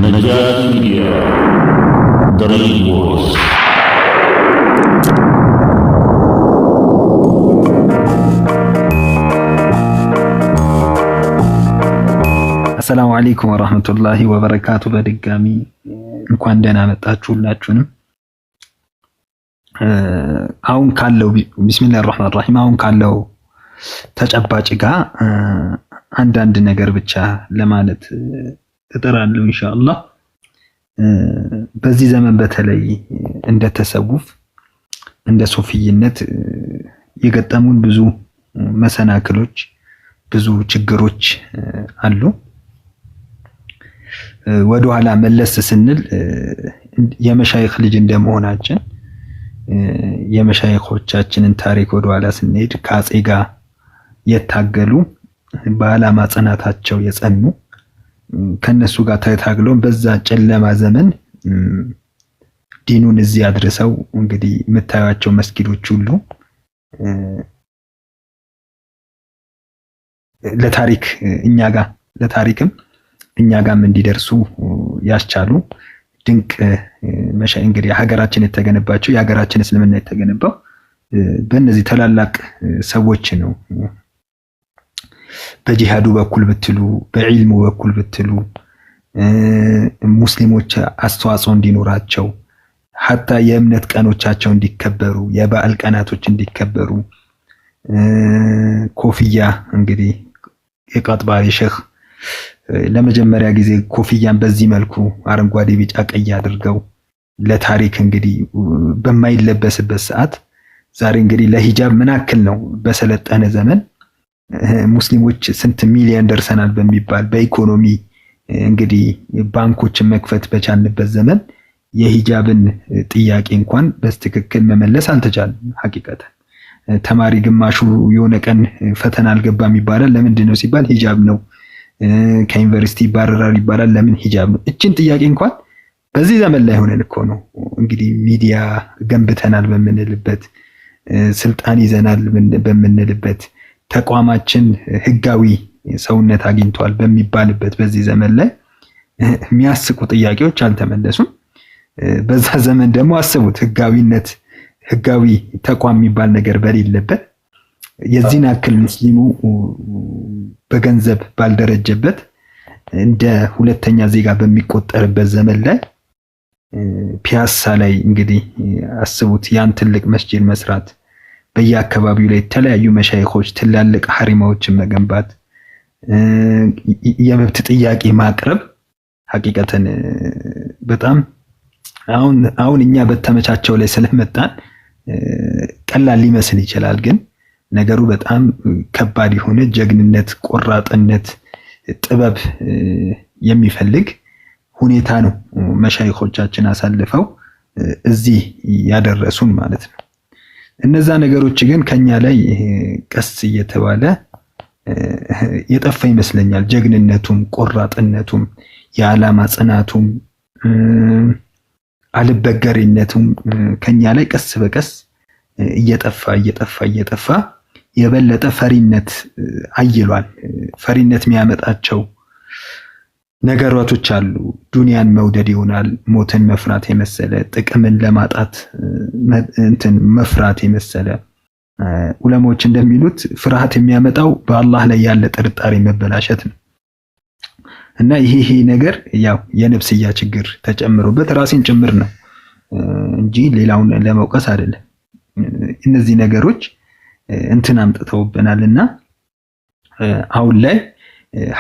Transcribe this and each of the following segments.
ነጃት ሚዲያ ድሪቦስ አሰላሙ አለይኩም ወራህመቱላሂ ወበረካቱ። በድጋሚ እንኳን ደህና መጣችሁ ሁላችሁንም። አሁን ካለው ቢስሚላሂር ረህማኒር ረሂም አሁን ካለው ተጨባጭ ጋር አንዳንድ ነገር ብቻ ለማለት እጥራለሁ ኢንሻአላህ። በዚህ ዘመን በተለይ እንደ ተሰውፍ እንደ ሱፊይነት የገጠሙን ብዙ መሰናክሎች ብዙ ችግሮች አሉ። ወደ ኋላ መለስ ስንል የመሻይኽ ልጅ እንደመሆናችን የመሻይኾቻችንን ታሪክ ወደ ኋላ ስንሄድ ከአፄ ጋር የታገሉ በዓላማ ጽናታቸው የጸኑ ከነሱ ጋር ተታግለው በዛ ጨለማ ዘመን ዲኑን እዚህ አድርሰው እንግዲህ የምታዩቸው መስጊዶች ሁሉ ለታሪክ ለታሪክም እኛ ጋርም እንዲደርሱ ያስቻሉ ድንቅ እንግዲህ ሀገራችን የተገነባቸው የሀገራችን እስልምና የተገነባው በእነዚህ ታላላቅ ሰዎች ነው። በጂሃዱ በኩል ብትሉ በዒልሙ በኩል ብትሉ ሙስሊሞች አስተዋጽኦ እንዲኖራቸው ሐታ የእምነት ቀኖቻቸው እንዲከበሩ የበዓል ቀናቶች እንዲከበሩ ኮፍያ እንግዲህ የቃጥባሪ ሼኽ ለመጀመሪያ ጊዜ ኮፍያን በዚህ መልኩ አረንጓዴ ቢጫ ቀይ አድርገው ለታሪክ እንግዲህ በማይለበስበት ሰዓት ዛሬ እንግዲህ ለሂጃብ ምን ያክል ነው በሰለጠነ ዘመን ሙስሊሞች ስንት ሚሊዮን ደርሰናል በሚባል በኢኮኖሚ እንግዲህ ባንኮችን መክፈት በቻልንበት ዘመን የሂጃብን ጥያቄ እንኳን በትክክል መመለስ አልተቻለም። ሐቂቀተን ተማሪ ግማሹ የሆነ ቀን ፈተና አልገባም ይባላል። ለምንድን ነው ሲባል ሂጃብ ነው። ከዩኒቨርሲቲ ባረራል ይባላል። ለምን ሂጃብ ነው? እቺን ጥያቄ እንኳን በዚህ ዘመን ላይ ሆነን እኮ ነው እንግዲህ ሚዲያ ገንብተናል በምንልበት ስልጣን ይዘናል በምንልበት ተቋማችን ህጋዊ ሰውነት አግኝቷል በሚባልበት በዚህ ዘመን ላይ የሚያስቁ ጥያቄዎች አልተመለሱም። በዛ ዘመን ደግሞ አስቡት ህጋዊ ተቋም የሚባል ነገር በሌለበት የዚህን ያክል ሙስሊሙ በገንዘብ ባልደረጀበት እንደ ሁለተኛ ዜጋ በሚቆጠርበት ዘመን ላይ ፒያሳ ላይ እንግዲህ አስቡት ያን ትልቅ መስጂድ መስራት በየአካባቢው ላይ የተለያዩ መሻይኾች ትላልቅ ሐሪማዎችን መገንባት የመብት ጥያቄ ማቅረብ ሐቂቀተን በጣም አሁን እኛ በተመቻቸው ላይ ስለመጣን ቀላል ሊመስል ይችላል። ግን ነገሩ በጣም ከባድ የሆነ ጀግንነት፣ ቆራጥነት፣ ጥበብ የሚፈልግ ሁኔታ ነው መሻይኾቻችን አሳልፈው እዚህ ያደረሱን ማለት ነው። እነዛ ነገሮች ግን ከኛ ላይ ቀስ እየተባለ የጠፋ ይመስለኛል። ጀግንነቱም ቆራጥነቱም የዓላማ ጽናቱም አልበገሪነቱም ከኛ ላይ ቀስ በቀስ እየጠፋ የበለጠ ፈሪነት አይሏል። ፈሪነት የሚያመጣቸው ነገራቶች አሉ። ዱንያን መውደድ ይሆናል፣ ሞትን መፍራት የመሰለ ጥቅምን ለማጣት መፍራት የመሰለ ዑለሞች እንደሚሉት ፍርሃት የሚያመጣው በአላህ ላይ ያለ ጥርጣሬ መበላሸት ነው። እና ይሄ ነገር ያው የነፍስያ ችግር ተጨምሮበት ራሴን ጭምር ነው እንጂ ሌላውን ለመውቀስ አይደለም። እነዚህ ነገሮች አምጥተውብናልና አሁን ላይ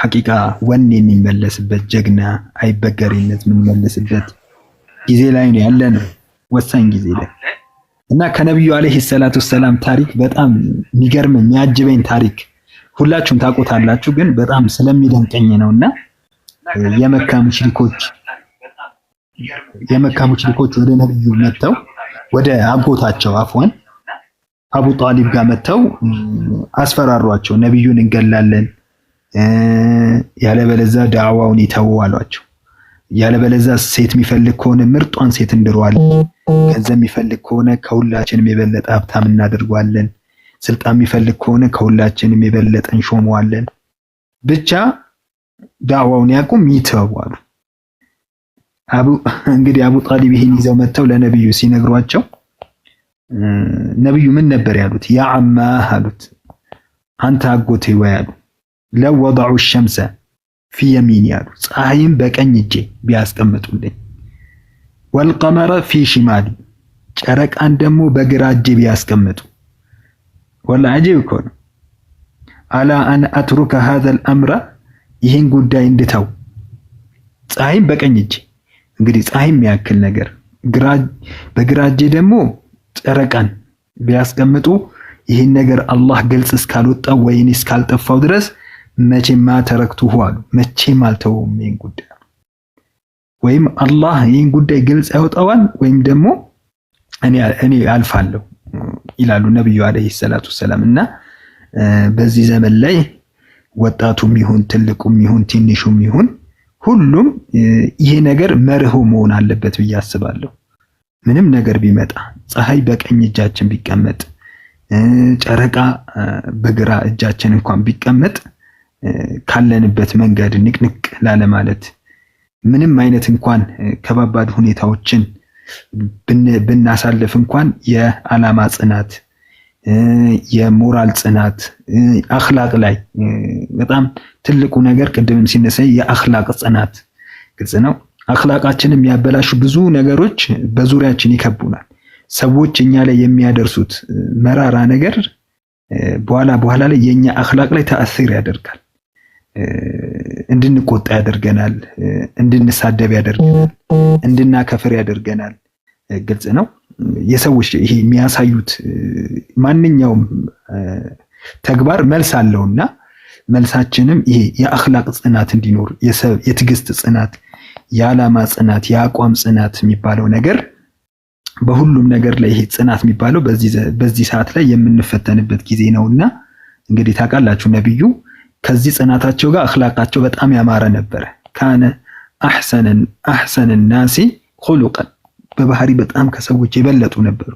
ሐቂቃ ወኔ የሚመለስበት ጀግና አይበገሪነት የምንመለስበት ጊዜ ላይ ነው ያለነው፣ ወሳኝ ጊዜ ላይ እና ከነብዩ አለይሂ ሰላቱ ሰላም ታሪክ በጣም የሚገርም የሚያጅበኝ ታሪክ ሁላችሁም ታውቁታላችሁ፣ ግን በጣም ስለሚደንቀኝ ነውና የመካ ሙሽሪኮች ወደ ነብዩ መተው ወደ አጎታቸው አፍዋን አቡ ጣሊብ ጋር መተው አስፈራሯቸው። ነብዩን እንገላለን ያለበለዛ ዳዕዋውን ይተው አሏቸው። ያለበለዛ ሴት የሚፈልግ ከሆነ ምርጧን ሴት እንድሯለን፣ ገንዘብ የሚፈልግ ከሆነ ከሁላችንም የበለጠ ሀብታም እናደርጓለን፣ ስልጣን የሚፈልግ ከሆነ ከሁላችንም የበለጠ እንሾመዋለን፣ ብቻ ዳዕዋውን ያቁም ይተው አሉ። እንግዲህ አቡ ጣሊብ ይሄን ይዘው መጥተው ለነብዩ ሲነግሯቸው ነብዩ ምን ነበር ያሉት? ያ አማ አሉት፣ አንተ አጎቴ ወይ አሉ። ለው ወضዑ الشمس في يمين ያሉ፣ ፀሐይም በቀኝ እጄ ቢያስቀምጡልኝ፣ ወልቀመረ في شمالي ጨረቃን ደግሞ በግራ እጄ ቢያስቀምጡ፣ ወላ አጂብ እኮ ነው። አላ አን አትሩከ هذا الامر ይህን ጉዳይ እንድተው፣ ፀሐይም በቀኝ እጄ እንግዲህ ፀሐይም ያክል ነገር በግራ እጄ ደግሞ ጨረቃን ቢያስቀምጡ ይህን ነገር አላህ ግልጽ እስካልወጣው ወይኔ እስካልጠፋው ድረስ መቼም ተረክቱሁ አሉ፣ መቼም አልተውም ይህን ጉዳይ። ወይም አላህ ይህን ጉዳይ ግልጽ ያወጣዋል ወይም ደግሞ እኔ አልፋለሁ ይላሉ ነብዩ አለይሂ ሰላቱ ሰላም። እና በዚህ ዘመን ላይ ወጣቱም ይሁን ትልቁም ይሁን ትንሹም ይሁን ሁሉም ይሄ ነገር መርሆ መሆን አለበት ብዬ አስባለሁ። ምንም ነገር ቢመጣ ፀሐይ በቀኝ እጃችን ቢቀመጥ ጨረቃ በግራ እጃችን እንኳን ቢቀመጥ ካለንበት መንገድ ንቅንቅ ላለ ማለት ምንም አይነት እንኳን ከባባድ ሁኔታዎችን ብናሳልፍ እንኳን የዓላማ ጽናት፣ የሞራል ጽናት፣ አኽላቅ ላይ በጣም ትልቁ ነገር ቅድምም ሲነሳይ የአኽላቅ ጽናት ግልጽ ነው። አኽላቃችንን የሚያበላሹ ብዙ ነገሮች በዙሪያችን ይከቡናል። ሰዎች እኛ ላይ የሚያደርሱት መራራ ነገር በኋላ ላይ የኛ አኽላቅ ላይ ተአሲር ያደርጋል። እንድንቆጣ ያደርገናል፣ እንድንሳደብ ያደርገናል፣ እንድናከፍር ያደርገናል። ግልጽ ነው። የሰዎች ይሄ የሚያሳዩት ማንኛውም ተግባር መልስ አለውና መልሳችንም ይሄ የአኽላቅ ጽናት እንዲኖር የትዕግስት ጽናት፣ የዓላማ ጽናት፣ የአቋም ጽናት የሚባለው ነገር በሁሉም ነገር ላይ ይሄ ጽናት የሚባለው በዚህ ሰዓት ላይ የምንፈተንበት ጊዜ ነውና እንግዲህ ታውቃላችሁ ነብዩ ከዚህ ጽናታቸው ጋር አኽላቃቸው በጣም ያማረ ነበረ። ካነ አሕሰን ናሲ ኹሉቀን በባህሪ በጣም ከሰዎች የበለጡ ነበሩ።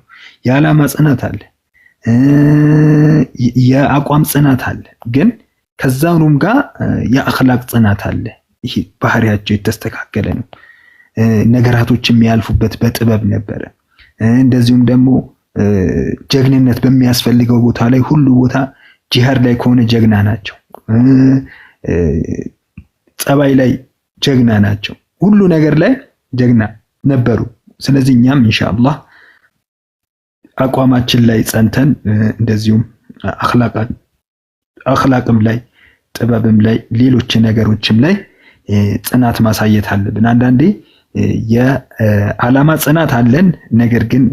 የዓላማ ጽናት አለ፣ የአቋም ጽናት አለ፣ ግን ከዛውም ጋር የአኽላቅ ጽናት አለ። ይሄ ባህሪያቸው የተስተካከለ ነው። ነገራቶች የሚያልፉበት በጥበብ ነበረ። እንደዚሁም ደግሞ ጀግንነት በሚያስፈልገው ቦታ ላይ ሁሉ ቦታ ጂሃድ ላይ ከሆነ ጀግና ናቸው። ጸባይ ላይ ጀግና ናቸው። ሁሉ ነገር ላይ ጀግና ነበሩ። ስለዚህ እኛም ኢንሻአላህ አቋማችን ላይ ጸንተን እንደዚሁም አኽላቅም ላይ ጥበብም ላይ ሌሎች ነገሮችም ላይ ጽናት ማሳየት አለብን። አንዳንዴ የዓላማ ጽናት አለን፣ ነገር ግን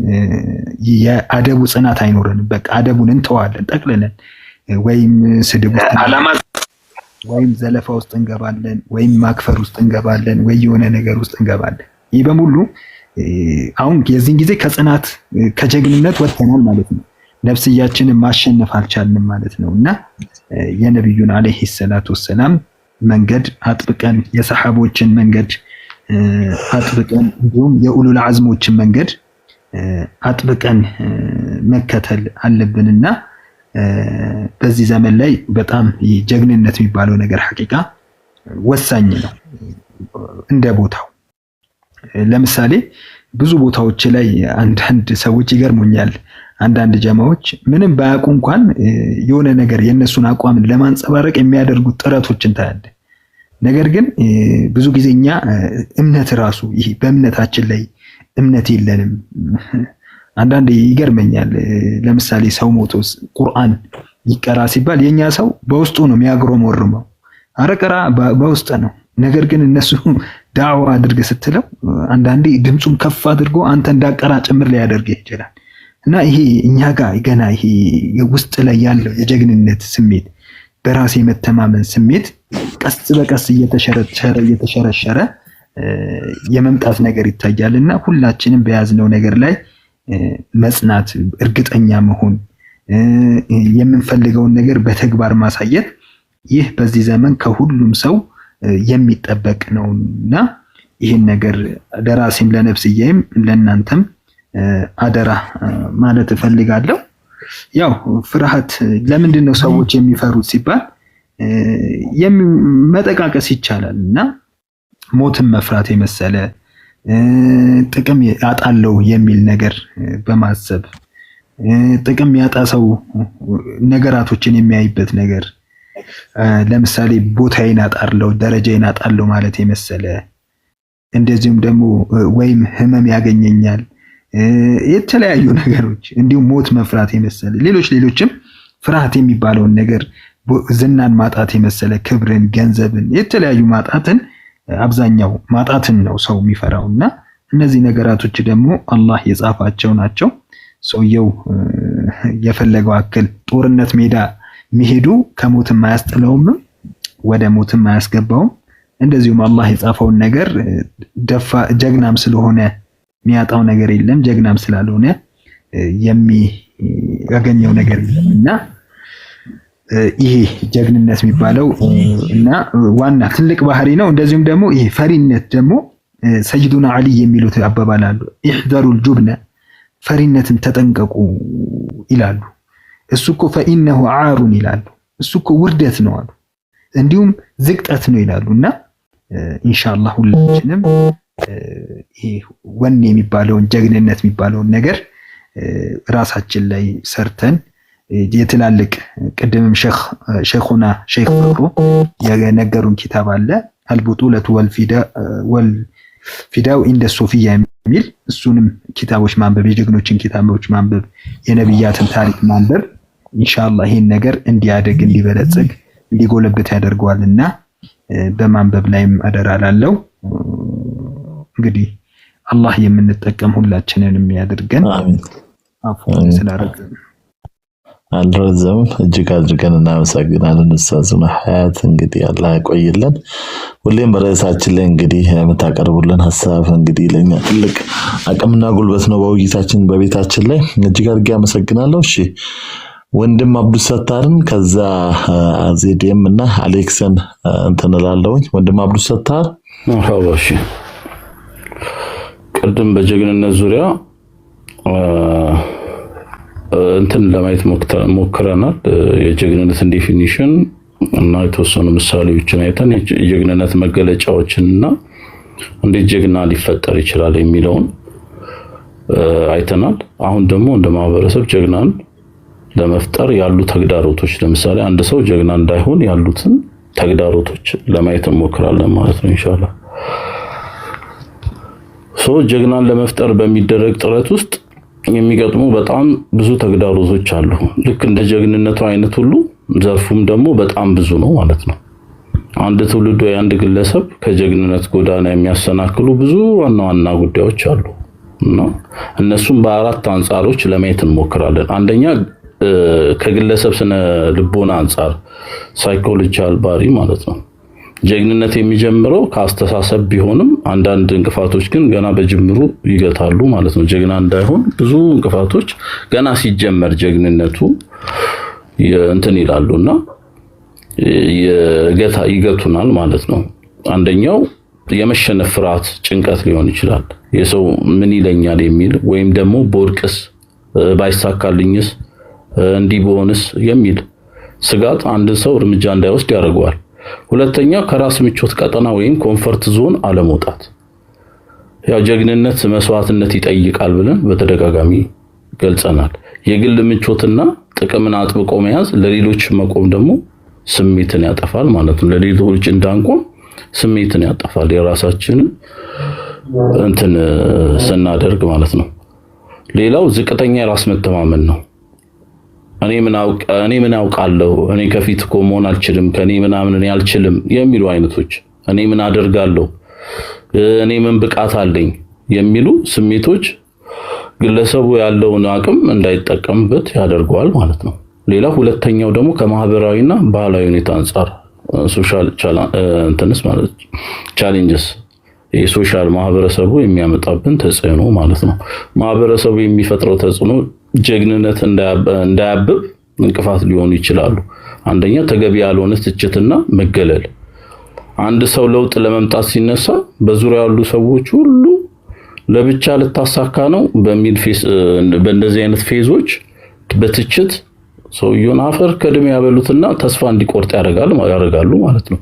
የአደቡ ጽናት አይኖረንም። በቃ አደቡን እንተዋለን ጠቅልለን፣ ወይም ስድብ ውስጥ ወይም ዘለፋ ውስጥ እንገባለን፣ ወይም ማክፈር ውስጥ እንገባለን፣ ወይ የሆነ ነገር ውስጥ እንገባለን። ይህ በሙሉ አሁን የዚህን ጊዜ ከጽናት ከጀግንነት ወጥተናል ማለት ነው። ነፍስያችንን ማሸነፍ አልቻልንም ማለት ነው። እና የነብዩን አለይሂ ሰላቱ ወሰላም መንገድ አጥብቀን የሰሐቦችን መንገድ አጥብቀን እንዲሁም የኡሉል አዝሞችን መንገድ አጥብቀን መከተል አለብንና በዚህ ዘመን ላይ በጣም ጀግንነት የሚባለው ነገር ሐቂቃ ወሳኝ ነው። እንደ ቦታው ለምሳሌ ብዙ ቦታዎች ላይ አንዳንድ ሰዎች ይገርሙኛል። አንዳንድ ጀማዎች ምንም ባያውቁ እንኳን የሆነ ነገር የነሱን አቋምን ለማንጸባረቅ የሚያደርጉት ጥረቶችን ታያለ። ነገር ግን ብዙ ጊዜኛ እምነት ራሱ ይሄ በእምነታችን ላይ እምነት የለንም። አንዳንድ ይገርመኛል። ለምሳሌ ሰው ሞቶስ ቁርአን ይቀራ ሲባል የኛ ሰው በውስጡ ነው የሚያግሮመርመው። አረቀራ በውስጥ ነው። ነገር ግን እነሱ ዳዕዋ አድርገ ስትለው አንዳንዴ ድምጹን ከፍ አድርጎ አንተ እንዳቀራ ጭምር ሊያደርግ ይችላል። እና ይሄ እኛ ጋር ገና ይሄ ውስጥ ላይ ያለው የጀግንነት ስሜት፣ በራስ የመተማመን ስሜት ቀስ በቀስ እየተሸረሸረ የመምጣት ነገር ይታያልና ሁላችንም በያዝነው ነገር ላይ መጽናት፣ እርግጠኛ መሆን፣ የምንፈልገውን ነገር በተግባር ማሳየት ይህ በዚህ ዘመን ከሁሉም ሰው የሚጠበቅ ነውና ይህን ነገር ለራሴም ለነፍስዬም ለእናንተም አደራ ማለት እፈልጋለሁ። ያው ፍርሃት ለምንድን ነው ሰዎች የሚፈሩት ሲባል መጠቃቀስ ይቻላል እና ሞትን መፍራት የመሰለ ጥቅም ያጣለው የሚል ነገር በማሰብ ጥቅም ያጣ ሰው ነገራቶችን የሚያይበት ነገር ለምሳሌ ቦታዬን አጣለው ደረጃዬን አጣለው ማለት የመሰለ እንደዚሁም ደግሞ ወይም ህመም ያገኘኛል የተለያዩ ነገሮች እንዲሁም ሞት መፍራት የመሰለ ሌሎችም ፍርሃት የሚባለውን ነገር ዝናን ማጣት የመሰለ ክብርን ገንዘብን የተለያዩ ማጣትን አብዛኛው ማጣትን ነው ሰው የሚፈራውና እነዚህ ነገራቶች ደግሞ አላህ የጻፋቸው ናቸው። ሰውየው የፈለገው አክል ጦርነት ሜዳ መሄዱ ከሞትም አያስጥለውም ወደ ሞትም አያስገባውም። እንደዚሁም አላህ የጻፈውን ነገር ጀግናም ስለሆነ የሚያጣው ነገር የለም፣ ጀግናም ስላልሆነ የሚያገኘው ነገር የለምና ይሄ ጀግንነት የሚባለው እና ዋና ትልቅ ባህሪ ነው። እንደዚሁም ደግሞ ይሄ ፈሪነት ደግሞ ሰይዱና አሊ የሚሉት አባባል አሉ። ኢህዘሩል ጁብነ ፈሪነትን ተጠንቀቁ ይላሉ። እሱ እኮ ፈኢነሁ ዓሩን ይላሉ። እሱ እኮ ውርደት ነው አሉ። እንዲሁም ዝቅጠት ነው ይላሉና ኢንሻአላህ ሁላችንም ይሄ ወኔ የሚባለውን ጀግንነት የሚባለውን ነገር ራሳችን ላይ ሰርተን የትላልቅ ቅድምም ሼኹና ሼኽ ፍቅሩ የነገሩን ኪታብ አለ አልቡጡለቱ ወልፊዳው ኢንደ ሶፊያ የሚል እሱንም ኪታቦች ማንበብ የጀግኖችን ኪታቦች ማንበብ የነብያትን ታሪክ ማንበብ ኢንሻአላህ ይሄን ነገር እንዲያደግ እንዲበለጽግ እንዲጎለብት ያደርገዋልና በማንበብ ላይም አደራ ላለው እንግዲህ አላህ የምንጠቀም ሁላችንንም ያድርገን። አሜን። አፉን ስላደረገ አልረዘም እጅግ አድርገን እናመሰግናለን። ኡስታዙና ሀያት እንግዲህ አላህ ያቆይልን። ሁሌም በርዕሳችን ላይ እንግዲህ የምታቀርቡልን ሐሳብ እንግዲህ ለኛ ትልቅ አቅምና ጉልበት ነው በውይይታችን በቤታችን ላይ እጅግ አድርጌ አመሰግናለሁ። እሺ ወንድም አብዱሰታርን ከዛ ዜዴም እና አሌክስን እንተናላለሁኝ። ወንድም አብዱሰታር እሺ ቅድም በጀግንነት ዙሪያ እንትን ለማየት ሞክረናል። የጀግንነትን ዴፊኒሽን እና የተወሰኑ ምሳሌዎችን አይተን የጀግንነት መገለጫዎችንና እንዴት ጀግና ሊፈጠር ይችላል የሚለውን አይተናል። አሁን ደግሞ እንደ ማህበረሰብ ጀግናን ለመፍጠር ያሉ ተግዳሮቶች፣ ለምሳሌ አንድ ሰው ጀግና እንዳይሆን ያሉትን ተግዳሮቶች ለማየት እንሞክራለን ማለት ነው ኢንሻአላህ። ጀግናን ለመፍጠር በሚደረግ ጥረት ውስጥ የሚገጥሙ በጣም ብዙ ተግዳሮቶች አሉ። ልክ እንደ ጀግንነቱ አይነት ሁሉ ዘርፉም ደግሞ በጣም ብዙ ነው ማለት ነው። አንድ ትውልድ ወይ አንድ ግለሰብ ከጀግንነት ጎዳና የሚያሰናክሉ ብዙ ዋና ዋና ጉዳዮች አሉ እና እነሱም በአራት አንጻሮች ለማየት እንሞክራለን። አንደኛ ከግለሰብ ስነ ልቦና አንጻር ሳይኮሎጂካል ባሪ ማለት ነው። ጀግንነት የሚጀምረው ከአስተሳሰብ ቢሆንም አንዳንድ እንቅፋቶች ግን ገና በጅምሩ ይገታሉ ማለት ነው። ጀግና እንዳይሆን ብዙ እንቅፋቶች ገና ሲጀመር ጀግንነቱ እንትን ይላሉና ይገቱናል ማለት ነው። አንደኛው የመሸነፍ ፍርሃት፣ ጭንቀት ሊሆን ይችላል። የሰው ምን ይለኛል የሚል ወይም ደግሞ ቦርቅስ፣ ባይሳካልኝስ፣ እንዲህ በሆንስ የሚል ስጋት አንድ ሰው እርምጃ እንዳይወስድ ያደርገዋል። ሁለተኛ ከራስ ምቾት ቀጠና ወይም ኮምፎርት ዞን አለመውጣት። ያው ጀግንነት መስዋዕትነት ይጠይቃል ብለን በተደጋጋሚ ገልጸናል። የግል ምቾትና ጥቅምን አጥብቆ መያዝ ለሌሎች መቆም ደግሞ ስሜትን ያጠፋል ማለት ነው። ለሌሎች እንዳንቆም ስሜትን ያጠፋል የራሳችንን እንትን ስናደርግ ማለት ነው። ሌላው ዝቅተኛ የራስ መተማመን ነው። እኔ ምን አውቃለሁ፣ እኔ ከፊት እኮ መሆን አልችልም፣ ከኔ ምናምን እኔ አልችልም የሚሉ አይነቶች፣ እኔ ምን አደርጋለሁ፣ እኔ ምን ብቃት አለኝ የሚሉ ስሜቶች ግለሰቡ ያለውን አቅም እንዳይጠቀምበት ያደርገዋል ማለት ነው። ሌላ ሁለተኛው ደግሞ ከማህበራዊና ባህላዊ ሁኔታ አንጻር ሶሻል ቻሌንጅስ የሶሻል ማህበረሰቡ የሚያመጣብን ተጽዕኖ ማለት ነው። ማህበረሰቡ የሚፈጥረው ተጽዕኖ ጀግንነት እንዳያብብ እንቅፋት ሊሆኑ ይችላሉ። አንደኛ ተገቢ ያልሆነ ትችትና መገለል። አንድ ሰው ለውጥ ለመምጣት ሲነሳ በዙሪያው ያሉ ሰዎች ሁሉ ለብቻ ልታሳካ ነው በሚል በእንደዚህ አይነት ፌዞች በትችት ሰውየውን አፈር ከድሜ ያበሉትና ተስፋ እንዲቆርጥ ያደርጋሉ ማለት ነው።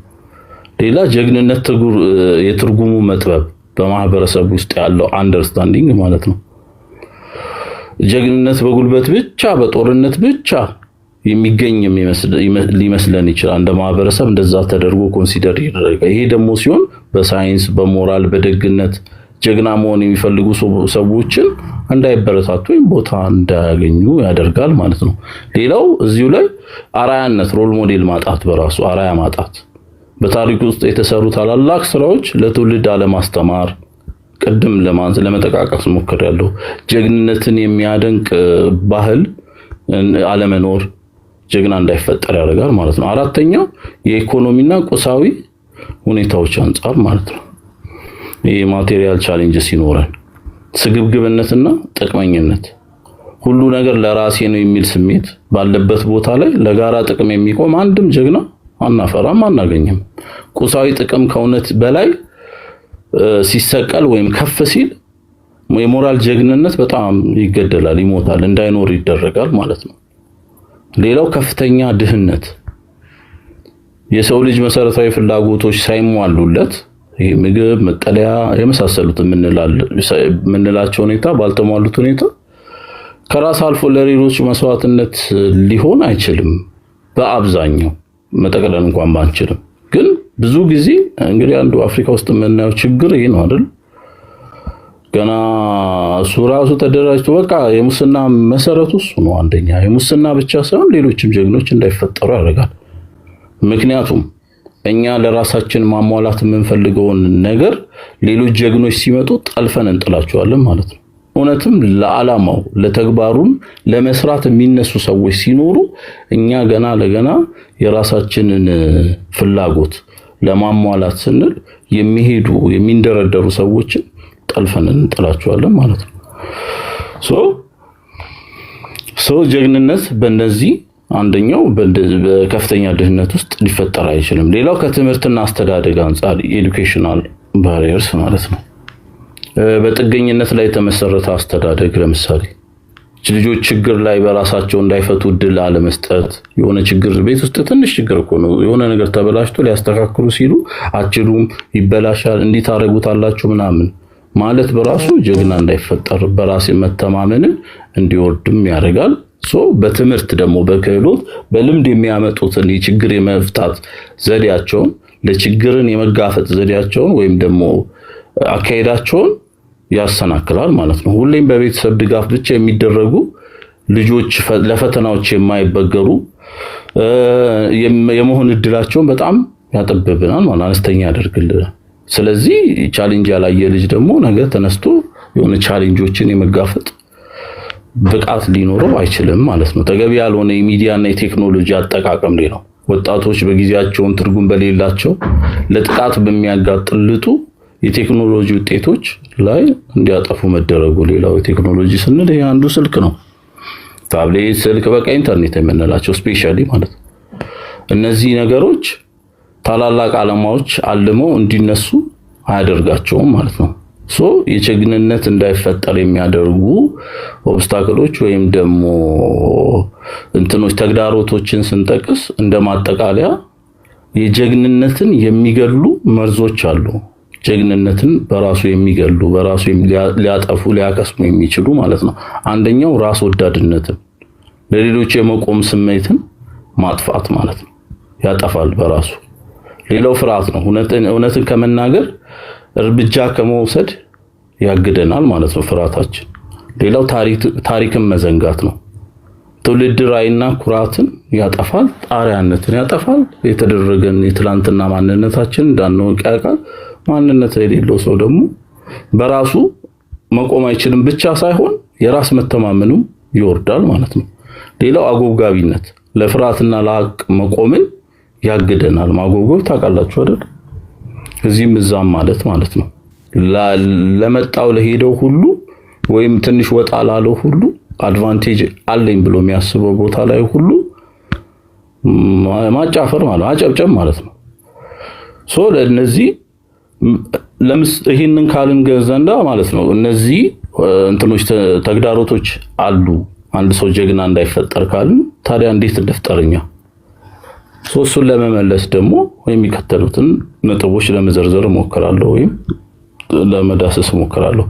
ሌላ ጀግንነት የትርጉሙ መጥበብ በማህበረሰብ ውስጥ ያለው አንደርስታንዲንግ ማለት ነው። ጀግንነት በጉልበት ብቻ በጦርነት ብቻ የሚገኝ ሊመስለን ይችላል። እንደ ማህበረሰብ እንደዛ ተደርጎ ኮንሲደር ይደረጋል። ይሄ ደግሞ ሲሆን በሳይንስ በሞራል በደግነት ጀግና መሆን የሚፈልጉ ሰዎችን እንዳይበረታቱ ወይም ቦታ እንዳያገኙ ያደርጋል ማለት ነው። ሌላው እዚሁ ላይ አራያነት ሮል ሞዴል ማጣት በራሱ አራያ ማጣት በታሪክ ውስጥ የተሰሩ ታላላቅ ስራዎች ለትውልድ አለማስተማር ቅድም ለመጠቃቀስ ሞክሬያለሁ። ጀግንነትን የሚያደንቅ ባህል አለመኖር ጀግና እንዳይፈጠር ያደርጋል ማለት ነው። አራተኛው የኢኮኖሚና ቁሳዊ ሁኔታዎች አንፃር ማለት ነው። ይሄ ማቴሪያል ቻሌንጅስ ይኖራል። ስግብግብነትና ጥቅመኝነት ሁሉ ነገር ለራሴ ነው የሚል ስሜት ባለበት ቦታ ላይ ለጋራ ጥቅም የሚቆም አንድም ጀግና አናፈራም አናገኝም። ቁሳዊ ጥቅም ከእውነት በላይ ሲሰቀል ወይም ከፍ ሲል የሞራል ጀግንነት በጣም ይገደላል፣ ይሞታል፣ እንዳይኖር ይደረጋል ማለት ነው። ሌላው ከፍተኛ ድህነት የሰው ልጅ መሰረታዊ ፍላጎቶች ሳይሟሉለት ይሄ ምግብ፣ መጠለያ የመሳሰሉት የምንላቸው ሁኔታ ባልተሟሉት ሁኔታ ከራስ አልፎ ለሌሎች መስዋዕትነት ሊሆን አይችልም። በአብዛኛው መጠቅለል እንኳን ባንችልም ግን ብዙ ጊዜ እንግዲህ አንዱ አፍሪካ ውስጥ የምናየው ችግር ይሄ ነው አይደል? ገና እሱ ራሱ ተደራጅቶ በቃ የሙስና መሰረቱ እሱ ነው። አንደኛ የሙስና ብቻ ሳይሆን ሌሎችም ጀግኖች እንዳይፈጠሩ ያደርጋል። ምክንያቱም እኛ ለራሳችን ማሟላት የምንፈልገውን ነገር ሌሎች ጀግኖች ሲመጡ ጠልፈን እንጥላቸዋለን ማለት ነው። እውነትም ለዓላማው ለተግባሩን ለመስራት የሚነሱ ሰዎች ሲኖሩ እኛ ገና ለገና የራሳችንን ፍላጎት ለማሟላት ስንል የሚንደረደሩ ሰዎችን ጠልፈን እንጥላቸዋለን ማለት ነው። ጀግንነት በእነዚህ አንደኛው በከፍተኛ ድህነት ውስጥ ሊፈጠር አይችልም። ሌላው ከትምህርትና አስተዳደግ አንፃር ኤዱኬሽናል ባሪየርስ ማለት ነው። በጥገኝነት ላይ የተመሰረተ አስተዳደግ ለምሳሌ ልጆች ችግር ላይ በራሳቸው እንዳይፈቱ እድል አለመስጠት። የሆነ ችግር ቤት ውስጥ ትንሽ ችግር እኮ ነው፣ የሆነ ነገር ተበላሽቶ ሊያስተካክሉ ሲሉ አችሉም፣ ይበላሻል፣ እንዲህ ታረጉታላችሁ ምናምን ማለት በራሱ ጀግና እንዳይፈጠር በራስ መተማመንን እንዲወርድም ያደርጋል። በትምህርት ደግሞ በክህሎት በልምድ የሚያመጡትን የችግር የመፍታት ዘዴያቸውን ለችግርን የመጋፈጥ ዘዴያቸውን ወይም ደግሞ አካሄዳቸውን ያሰናክላል ማለት ነው። ሁሌም በቤተሰብ ድጋፍ ብቻ የሚደረጉ ልጆች ለፈተናዎች የማይበገሩ የመሆን እድላቸውን በጣም ያጠብብናል ማለት አነስተኛ ያደርግልናል። ስለዚህ ቻሌንጅ ያላየ ልጅ ደግሞ ነገ ተነስቶ የሆነ ቻሌንጆችን የመጋፈጥ ብቃት ሊኖረው አይችልም ማለት ነው። ተገቢ ያልሆነ የሚዲያና የቴክኖሎጂ አጠቃቀም ላይ ነው ወጣቶች በጊዜያቸውን ትርጉም በሌላቸው ለጥቃት በሚያጋጥልጡ የቴክኖሎጂ ውጤቶች ላይ እንዲያጠፉ መደረጉ። ሌላው የቴክኖሎጂ ስንል ይሄ አንዱ ስልክ ነው። ታብሌት፣ ስልክ፣ በቃ ኢንተርኔት የምንላቸው ስፔሻሊ ማለት ነው። እነዚህ ነገሮች ታላላቅ ዓላማዎች አልመው እንዲነሱ አያደርጋቸውም ማለት ነው። የጀግንነት እንዳይፈጠር የሚያደርጉ ኦብስታክሎች ወይም ደግሞ ተግዳሮቶችን ስንጠቅስ እንደማጠቃለያ የጀግንነትን የሚገሉ መርዞች አሉ። ጀግንነትን በራሱ የሚገሉ በራሱ ሊያጠፉ ሊያከስሙ የሚችሉ ማለት ነው። አንደኛው ራስ ወዳድነትን ለሌሎች የመቆም ስሜትን ማጥፋት ማለት ነው፣ ያጠፋል በራሱ። ሌላው ፍርሃት ነው። እውነትን ከመናገር እርምጃ ከመውሰድ ያግደናል ማለት ነው ፍርሃታችን። ሌላው ታሪክን መዘንጋት ነው። ትውልድ ራዕይና ኩራትን ያጠፋል፣ ጣሪያነትን ያጠፋል። የተደረገን የትላንትና ማንነታችን እንዳንወቅ ያውቃል። ማንነት የሌለው ሰው ደግሞ በራሱ መቆም አይችልም ብቻ ሳይሆን የራስ መተማመኑ ይወርዳል ማለት ነው። ሌላው አጎብጋቢነት ለፍርሃትና ለሐቅ መቆምን ያግደናል። ማጎብገብ ታውቃላችሁ አይደል? እዚህም እዛም ማለት ነው። ለመጣው ለሄደው ሁሉ ወይም ትንሽ ወጣ ላለው ሁሉ አድቫንቴጅ አለኝ ብሎ የሚያስበው ቦታ ላይ ሁሉ ማጫፈር ማለት አጨብጨብ ማለት ነው። ለነዚህ ይህንን ካልን ገዘንዳ ማለት ነው። እነዚህ ተግዳሮቶች አሉ አንድ ሰው ጀግና እንዳይፈጠር ካልን ታዲያ እንዴት እንደፍጠርኛ? እሱን ለመመለስ ደግሞ የሚከተሉትን ነጥቦች ለመዘርዘር እሞክራለሁ ወይም ለመዳሰስ ሞክራለሁ።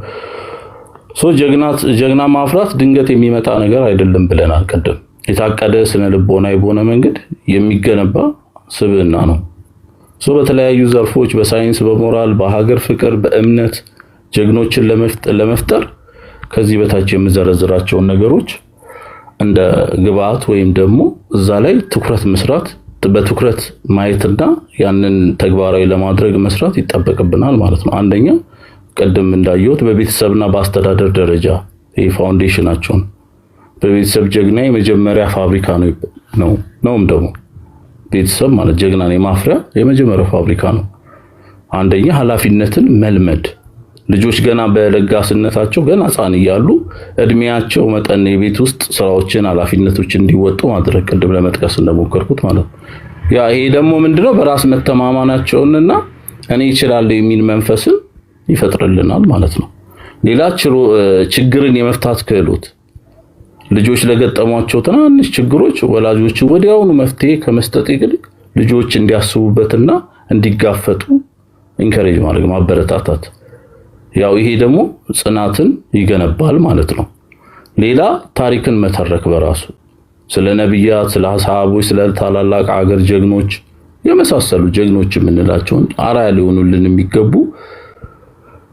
ጀግና ማፍራት ድንገት የሚመጣ ነገር አይደለም ብለናል ቀደም። የታቀደ ስነ ልቦናዊ በሆነ መንገድ የሚገነባ ስብዕና ነው። በተለያዩ ዘርፎች በሳይንስ፣ በሞራል፣ በሀገር ፍቅር፣ በእምነት ጀግኖችን ለመፍጠር ከዚህ በታች የምዘረዝራቸውን ነገሮች እንደ ግብአት ወይም ደግሞ እዛ ላይ ትኩረት መስራት በትኩረት ማየትና ያንን ተግባራዊ ለማድረግ መስራት ይጠበቅብናል ማለት ነው። አንደኛ ቀደም እንዳየሁት በቤተሰብና በአስተዳደር ደረጃ ይሄ ፋውንዴሽናቸውን በቤተሰብ ጀግና የመጀመሪያ ፋብሪካ ነውም ደግሞ ቤተሰብ ማለት ጀግናን የማፍሪያ የመጀመሪያው ፋብሪካ ነው። አንደኛ ኃላፊነትን መልመድ ልጆች ገና በለጋስነታቸው ገና ሕፃን እያሉ እድሜያቸው መጠን የቤት ውስጥ ስራዎችን ኃላፊነቶችን እንዲወጡ ማድረግ ቅድም ለመጥቀስ እንደሞከርኩት ማለት ነው። ይሄ ደግሞ ምንድነው በራስ መተማመናቸውንና እኔ እችላለሁ የሚል መንፈስን ይፈጥርልናል ማለት ነው። ሌላ ችግርን የመፍታት ክህሎት ልጆች ለገጠሟቸው ትናንሽ ችግሮች ወላጆች ወዲያውኑ መፍትሄ ከመስጠት ይልቅ ልጆች እንዲያስቡበትና እንዲጋፈጡ ኢንከሬጅ ማድረግ ማበረታታት ይሄ ደግሞ ጽናትን ይገነባል ማለት ነው። ሌላ ታሪክን መተረክ በራሱ ስለ ነብያት፣ ስለ ሰሃቦች፣ ስለ ታላላቅ አገር ጀግኖች የመሳሰሉ ጀግኖች የምንላቸውን አርአያ ሊሆኑልን የሚገቡ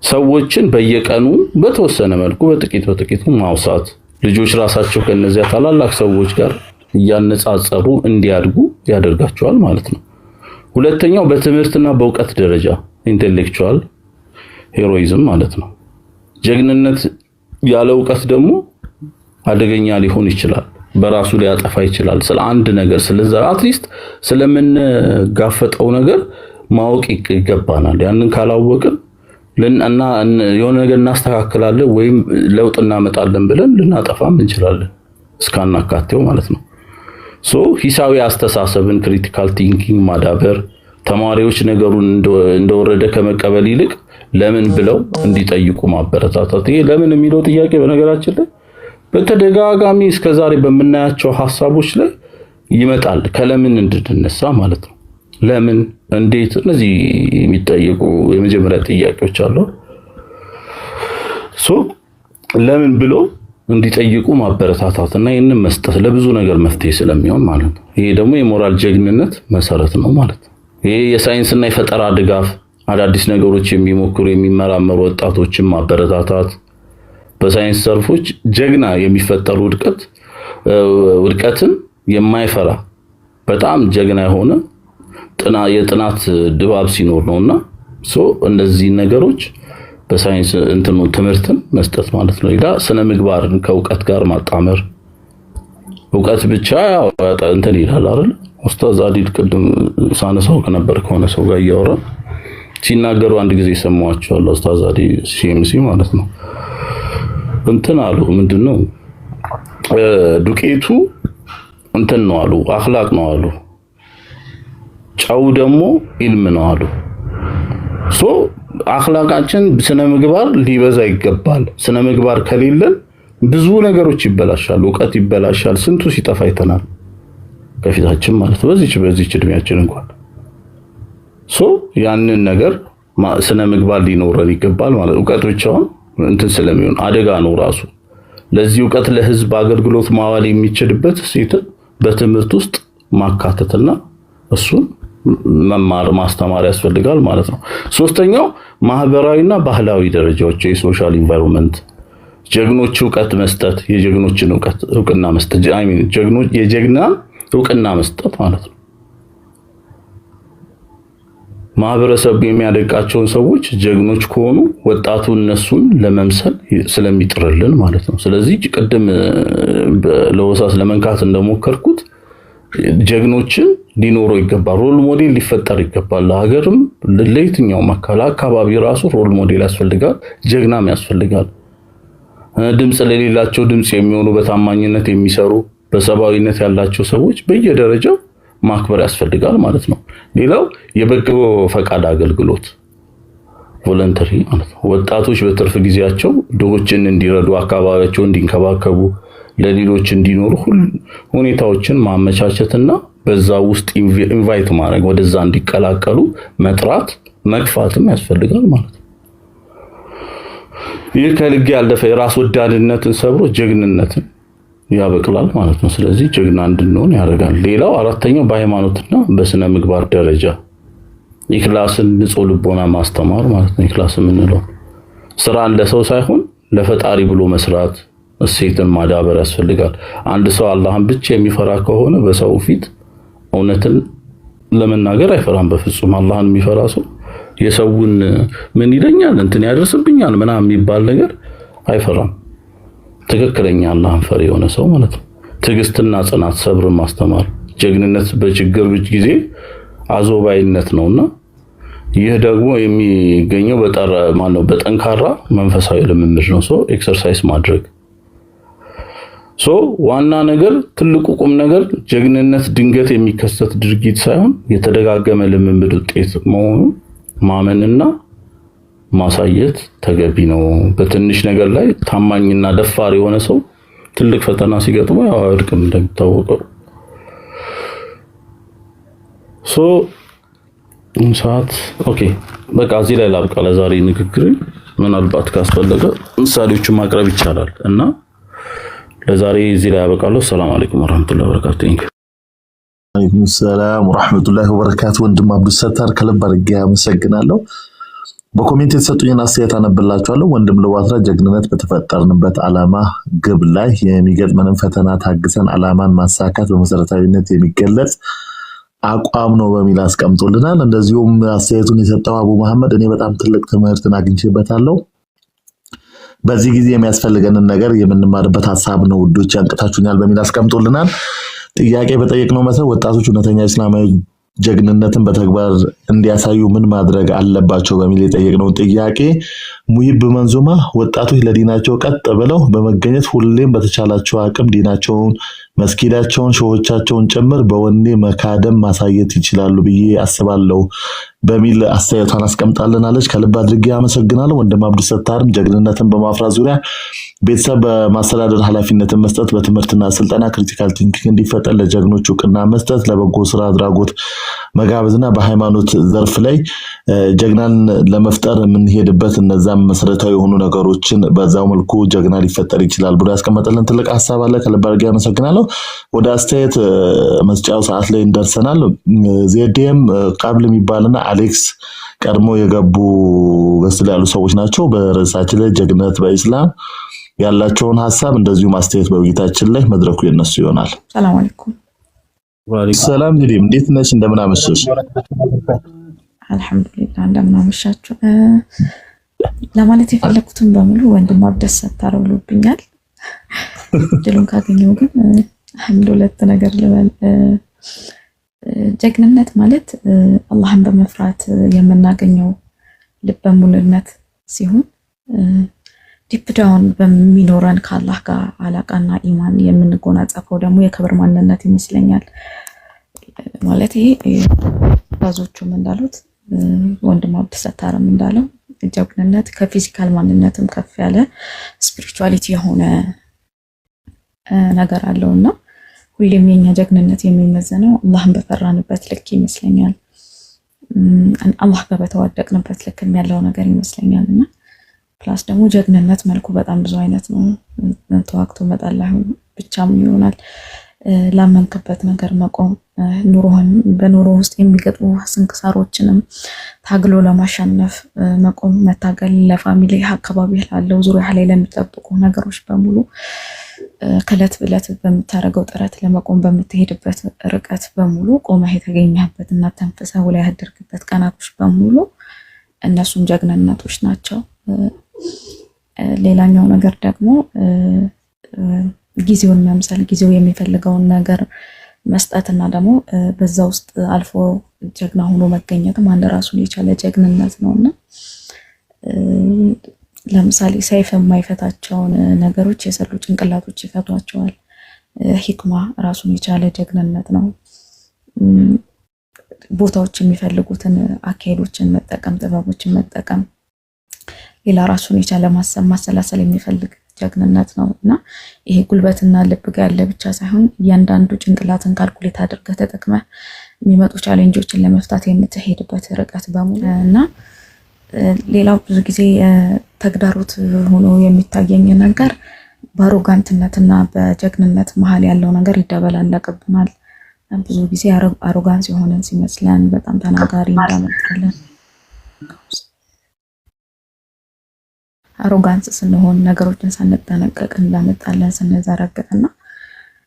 ሰዎችን በየቀኑ በተወሰነ መልኩ በጥቂቱ ማውሳት ልጆች ራሳቸው ከነዚያ ታላላቅ ሰዎች ጋር እያነጻጸሩ እንዲያድጉ ያደርጋቸዋል ማለት ነው። ሁለተኛው በትምህርትና በእውቀት ደረጃ ኢንተሌክቹዋል ሄሮይዝም ማለት ነው። ጀግንነት ያለ እውቀት ደግሞ አደገኛ ሊሆን ይችላል፣ በራሱ ሊያጠፋ ይችላል። ስለ አንድ ነገር ስለዛ አትሊስት ስለምንጋፈጠው ነገር ማወቅ ይገባናል። ያንን ካላወቅን እና የሆነ ነገር እናስተካክላለን ወይም ለውጥ እናመጣለን ብለን ልናጠፋም እንችላለን እስካናካቴው ማለት ነው። ሂሳዊ አስተሳሰብን ክሪቲካል ቲንኪንግ ማዳበር ተማሪዎች ነገሩን እንደወረደ ከመቀበል ይልቅ ለምን ብለው እንዲጠይቁ ማበረታታት። ይሄ ለምን የሚለው ጥያቄ በነገራችን ላይ በተደጋጋሚ እስከዛሬ በምናያቸው ሐሳቦች ላይ ይመጣል። ከለምን እንድንነሳ ማለት ነው። ለምን፣ እንዴት፣ እነዚህ የሚጠየቁ የመጀመሪያ ጥያቄዎች አሉ። ለምን ብሎ እንዲጠይቁ ማበረታታትና ይህንን መስጠት ለብዙ ነገር መፍትሄ ስለሚሆን ማለት ነው። ይሄ ደግሞ የሞራል ጀግንነት መሰረት ነው ማለት ነው። ይሄ የሳይንስና የፈጠራ ድጋፍ አዳዲስ ነገሮች የሚሞክሩ የሚመራመሩ ወጣቶችን ማበረታታት በሳይንስ ዘርፎች ጀግና የሚፈጠሩ ውድቀትን የማይፈራ በጣም ጀግና የሆነ የጥናት ድባብ ሲኖር ነውና እነዚህ ነገሮች በሳይንስ ትምህርትን መስጠት ማለት ነው። ሌላ ስነ ምግባርን ከእውቀት ጋር ማጣመር እውቀት ብቻ ይላል አይደል? ኡስታዝ አዲል ቅድም ሳነሳው ከሆነ ሰው ጋር እያወራ ሲናገሩ አንድ ጊዜ ሰማዋቸዋለሁ። ኡስታዝ አዲል ሲኤምሲ ማለት ነው አሉ ምንድነው ዱቄቱ ነው አሉ አኽላቅ ነው አሉ፣ ጨው ደግሞ ኢልም ነው አሉ። አኽላቃችን ስነ ምግባር ሊበዛ ይገባል። ስነ ምግባር ከሌለን ብዙ ነገሮች ይበላሻሉ፣ እውቀት ይበላሻል። ስንቱ ሲጠፋ አይተናል ከፊታችን ማለት በዚች እድሜያችን እንኳን ያንን ነገር ስነ ምግባር ሊኖረን ይገባል ማለት እውቀት ብቻውን ስለሚሆን አደጋ ነው ራሱ። ለዚህ እውቀት ለህዝብ አገልግሎት ማዋል የሚችልበት ሴትን በትምህርት ውስጥ ማካተትና እሱን መማር ማስተማር ያስፈልጋል ማለት ነው። ሶስተኛው ማህበራዊና ባህላዊ ደረጃዎች የሶሻል ኢንቫይሮንመንት ጀግኖች እውቀት መስጠት የጀግኖችን እውቅና መስጠት የጀግና እውቅና መስጠት ማለት ነው። ማህበረሰብ የሚያደንቃቸውን ሰዎች ጀግኖች ከሆኑ ወጣቱ እነሱን ለመምሰል ስለሚጥርልን ማለት ነው። ስለዚህ ቅድም ለወሳስ ለመንካት እንደሞከርኩት ጀግኖችን ሊኖረው ይገባል። ሮል ሞዴል ሊፈጠር ይገባል። ለሀገርም ለየትኛውም አካባቢ ራሱ ሮል ሞዴል ያስፈልጋል፣ ጀግናም ያስፈልጋል። ድምጽ ለሌላቸው ድምጽ የሚሆኑ በታማኝነት የሚሰሩ በሰብአዊነት ያላቸው ሰዎች በየደረጃው ማክበር ያስፈልጋል ማለት ነው። ሌላው የበጎ ፈቃድ አገልግሎት ቮለንተሪ ማለት ነው። ወጣቶች በትርፍ ጊዜያቸው ድሆችን እንዲረዱ፣ አካባቢያቸውን እንዲንከባከቡ፣ ለሌሎች እንዲኖሩ ሁኔታዎችን ማመቻቸትና በዛ ውስጥ ኢንቫይት ማድረግ ወደዛ እንዲቀላቀሉ መጥራት መግፋትም ያስፈልጋል ማለት ነው። ይህ ከልክ ያለፈ የራስ ወዳድነትን ሰብሮ ጀግንነትን ያበቅላል ማለት ነው። ስለዚህ ጀግና እንድንሆን ያደርጋል። ሌላው አራተኛው በሃይማኖትና በስነ ምግባር ደረጃ ኢኽላስን ንጹህ ልቦና ማስተማር ማለት ነው። ኢኽላስ የምንለው ስራን ለሰው ሳይሆን ለፈጣሪ ብሎ መስራት እሴትን ማዳበር ያስፈልጋል። አንድ ሰው አላህን ብቻ የሚፈራ ከሆነ በሰው ፊት እውነትን ለመናገር አይፈራም በፍጹም። አላህን የሚፈራ ሰው የሰውን ምን ይለኛል እንትን ያደርስብኛል ምናምን የሚባል ነገር አይፈራም። ትክክለኛ አላህን ፈሪ የሆነ ሰው ማለት ነው። ትዕግስትና ጽናት፣ ሰብርን ማስተማር፣ ጀግንነት በችግር ጊዜ አዞባይነት ነውና ይህ ደግሞ የሚገኘው በጠንካራ መንፈሳዊ ልምምድ ነው። ሶ ኤክሰርሳይዝ ማድረግ ዋና ነገር ትልቁ ቁም ነገር ጀግንነት ድንገት የሚከሰት ድርጊት ሳይሆን የተደጋገመ ልምምድ ውጤት መሆኑን ማመንና ማሳየት ተገቢ ነው። በትንሽ ነገር ላይ ታማኝና ደፋር የሆነ ሰው ትልቅ ፈተና ሲገጥመው ያው አይወድቅም እንደሚታወቀው። ሰዓት ኦኬ፣ በቃ እዚህ ላይ ላብቃ ለዛሬ ንግግር። ምናልባት ካስፈለገ ምሳሌዎችን ማቅረብ ይቻላል እና ለዛሬ እዚህ ላይ ያበቃለሁ። ሰላም አለይኩም ወራህመቱላሂ ወበረካቱ። ወአለይኩም ሰላም ወራህመቱላሂ ወበረካቱ። ወንድም አብዱሰታር ከልብ አድርጌ አመሰግናለሁ። በኮሜንት የተሰጡኝን አስተያየት አነብላችኋለሁ። ወንድም ለዋትራ ጀግንነት በተፈጠርንበት ዓላማ ግብ ላይ የሚገጥመንን ፈተና ታግሰን ዓላማን ማሳካት በመሰረታዊነት የሚገለጽ አቋም ነው በሚል አስቀምጦልናል። እንደዚሁም አስተያየቱን የሰጠው አቡ መሐመድ እኔ በጣም ትልቅ ትምህርትን አግኝቼበታለሁ። በዚህ ጊዜ የሚያስፈልገንን ነገር የምንማርበት ሐሳብ ነው ውዶች፣ ያንቀታችሁኛል በሚል አስቀምጦልናል። ጥያቄ በጠየቅነው መሰረት ወጣቶች እውነተኛ እስላማዊ ጀግንነትን በተግባር እንዲያሳዩ ምን ማድረግ አለባቸው በሚል የጠየቅነው ጥያቄ ሙይብ መንዙማ ወጣቶች ለዲናቸው ቀጥ ብለው በመገኘት ሁሌም በተቻላቸው አቅም ዲናቸውን፣ መስጊዳቸውን፣ ሸሆቻቸውን ጭምር በወኔ መካደም ማሳየት ይችላሉ ብዬ አስባለሁ በሚል አስተያየቷን አስቀምጣልናለች። ከልብ አድርጌ አመሰግናለሁ። ወንድም አብዱሰታርም ጀግንነትን በማፍራት ዙሪያ ቤተሰብ በማስተዳደር ኃላፊነትን መስጠት፣ በትምህርትና ስልጠና ክሪቲካል ቲንኪንግ እንዲፈጠር ለጀግኖች እውቅና መስጠት፣ ለበጎ ስራ አድራጎት መጋበዝና በሃይማኖት ዘርፍ ላይ ጀግናን ለመፍጠር የምንሄድበት እነዛም መሰረታዊ የሆኑ ነገሮችን በዛው መልኩ ጀግና ሊፈጠር ይችላል ብሎ ያስቀመጠልን ትልቅ ሀሳብ አለ። ከልብ አድርጌ አመሰግናለሁ። ወደ አስተያየት መስጫው ሰዓት ላይ እንደርሰናል። ዜዴም ቃብል የሚባልና አሌክስ ቀድሞ የገቡ ገስል ያሉ ሰዎች ናቸው። በርዕሳችን ላይ ጀግንነት በኢስላም ያላቸውን ሀሳብ እንደዚሁ አስተያየት በውይይታችን ላይ መድረኩ የነሱ ይሆናል። ሰላም አለይኩም። ወአለይኩም ሰላም ዜዴም እንዴት ነሽ? እንደምን አመሸሽ? አልሐምዱሊላህ እንደምን አመሻችሁ። ለማለት የፈለኩትን በሙሉ ወንድም አብዱሰታር ብሎብኛል። ድሉን ካገኘው ግን አንድ ሁለት ነገር ልበል። ጀግንነት ማለት አላህን በመፍራት የምናገኘው ልበ ሙሉነት ሲሆን ዲፕ ዳውን በሚኖረን ከአላህ ጋር አላቃና ኢማን የምንጎናጸፈው ደግሞ የክብር ማንነት ይመስለኛል። ማለት ይሄ ባዞቹም እንዳሉት ወንድም አብዱሰታርም እንዳለው ጀግንነት ከፊዚካል ማንነትም ከፍ ያለ ስፒሪቹዋሊቲ የሆነ ነገር አለውና ሁሌም የኛ ጀግንነት የሚመዘነው አላህን በፈራንበት ልክ ይመስለኛል። አላህ ጋር በተዋደቅንበት ልክ ያለው ነገር ይመስለኛልና ፕላስ ደግሞ ጀግንነት መልኩ በጣም ብዙ አይነት ነው። ተዋክቶ መጣላህ ብቻም ይሆናል። ላመንክበት ነገር መቆም፣ በኑሮ ውስጥ የሚገጥሙ ስንክሳሮችንም ታግሎ ለማሸነፍ መቆም፣ መታገል፣ ለፋሚሊ አካባቢ ላለው ዙሪያ ላይ ለሚጠብቁ ነገሮች በሙሉ ከለት ብለት በምታረገው ጥረት ለመቆም በምትሄድበት ርቀት በሙሉ ቆመህ የተገኘህበት እና ተንፈሰህ ላይ ያደርክበት ቀናቶች በሙሉ እነሱም ጀግንነቶች ናቸው። ሌላኛው ነገር ደግሞ ጊዜውን መምሰል፣ ጊዜው የሚፈልገውን ነገር መስጠትና ደግሞ በዛ ውስጥ አልፎ ጀግና ሆኖ መገኘትም አንድ ራሱን የቻለ ጀግንነት ነውና ለምሳሌ ሰይፍ የማይፈታቸውን ነገሮች የሰሉ ጭንቅላቶች ይፈቷቸዋል። ሂክማ ራሱን የቻለ ጀግንነት ነው። ቦታዎች የሚፈልጉትን አካሄዶችን መጠቀም፣ ጥበቦችን መጠቀም ሌላ ራሱን የቻለ ማሰብ ማሰላሰል የሚፈልግ ጀግንነት ነው እና ይሄ ጉልበትና ልብ ጋር ያለ ብቻ ሳይሆን እያንዳንዱ ጭንቅላትን ካልኩሌት አድርገህ ተጠቅመህ የሚመጡ ቻሌንጆችን ለመፍታት የምትሄድበት ርቀት በሙሉ እና ሌላው ብዙ ጊዜ ተግዳሮት ሆኖ የሚታየኝ ነገር በአሮጋንትነትና በጀግንነት መሀል ያለው ነገር ይደበላለቅብናል። ብዙ ጊዜ አሮጋንስ የሆነን ሲመስለን በጣም ተናጋሪ እንዳመጣለን። አሮጋንስ ስንሆን ነገሮችን ሳንጠነቀቅ እንዳመጣለን ስንዘረግጥና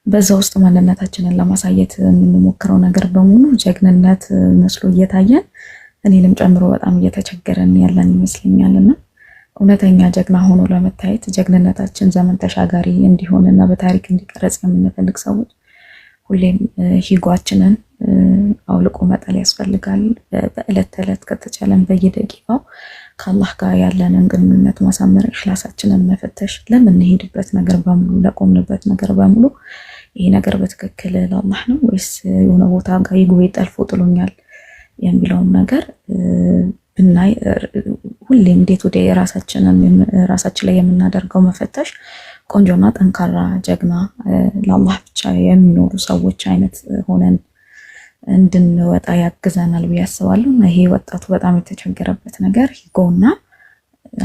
በዛ ውስጥ ማንነታችንን ለማሳየት የምንሞክረው ነገር በሙሉ ጀግንነት መስሎ እየታየን እኔንም ጨምሮ በጣም እየተቸገረን ያለን ይመስለኛልና እውነተኛ ጀግና ሆኖ ለመታየት ጀግንነታችን ዘመን ተሻጋሪ እንዲሆንና በታሪክ እንዲቀረጽ የምንፈልግ ሰዎች ሁሌም ሂጓችንን አውልቆ መጣል ያስፈልጋል። በዕለት ተዕለት ከተቻለን በየደቂቃው ከአላህ ጋር ያለንን ግንኙነት ማሳመር፣ ኢኽላሳችንን መፈተሽ፣ ለምንሄድበት ነገር በሙሉ ለቆምንበት ነገር በሙሉ ይሄ ነገር በትክክል ለአላህ ነው ወይስ የሆነ ቦታ ጋር ይጉቤ ጠልፎ ጥሎኛል የሚለውን ነገር ብናይ ሁሌም እንዴት ወደ ራሳችን ላይ የምናደርገው መፈተሽ ቆንጆና ጠንካራ ጀግና ለአላህ ብቻ የሚኖሩ ሰዎች አይነት ሆነን እንድንወጣ ያግዘናል ብዬ አስባለሁ። ይሄ ወጣቱ በጣም የተቸገረበት ነገር ሂጎና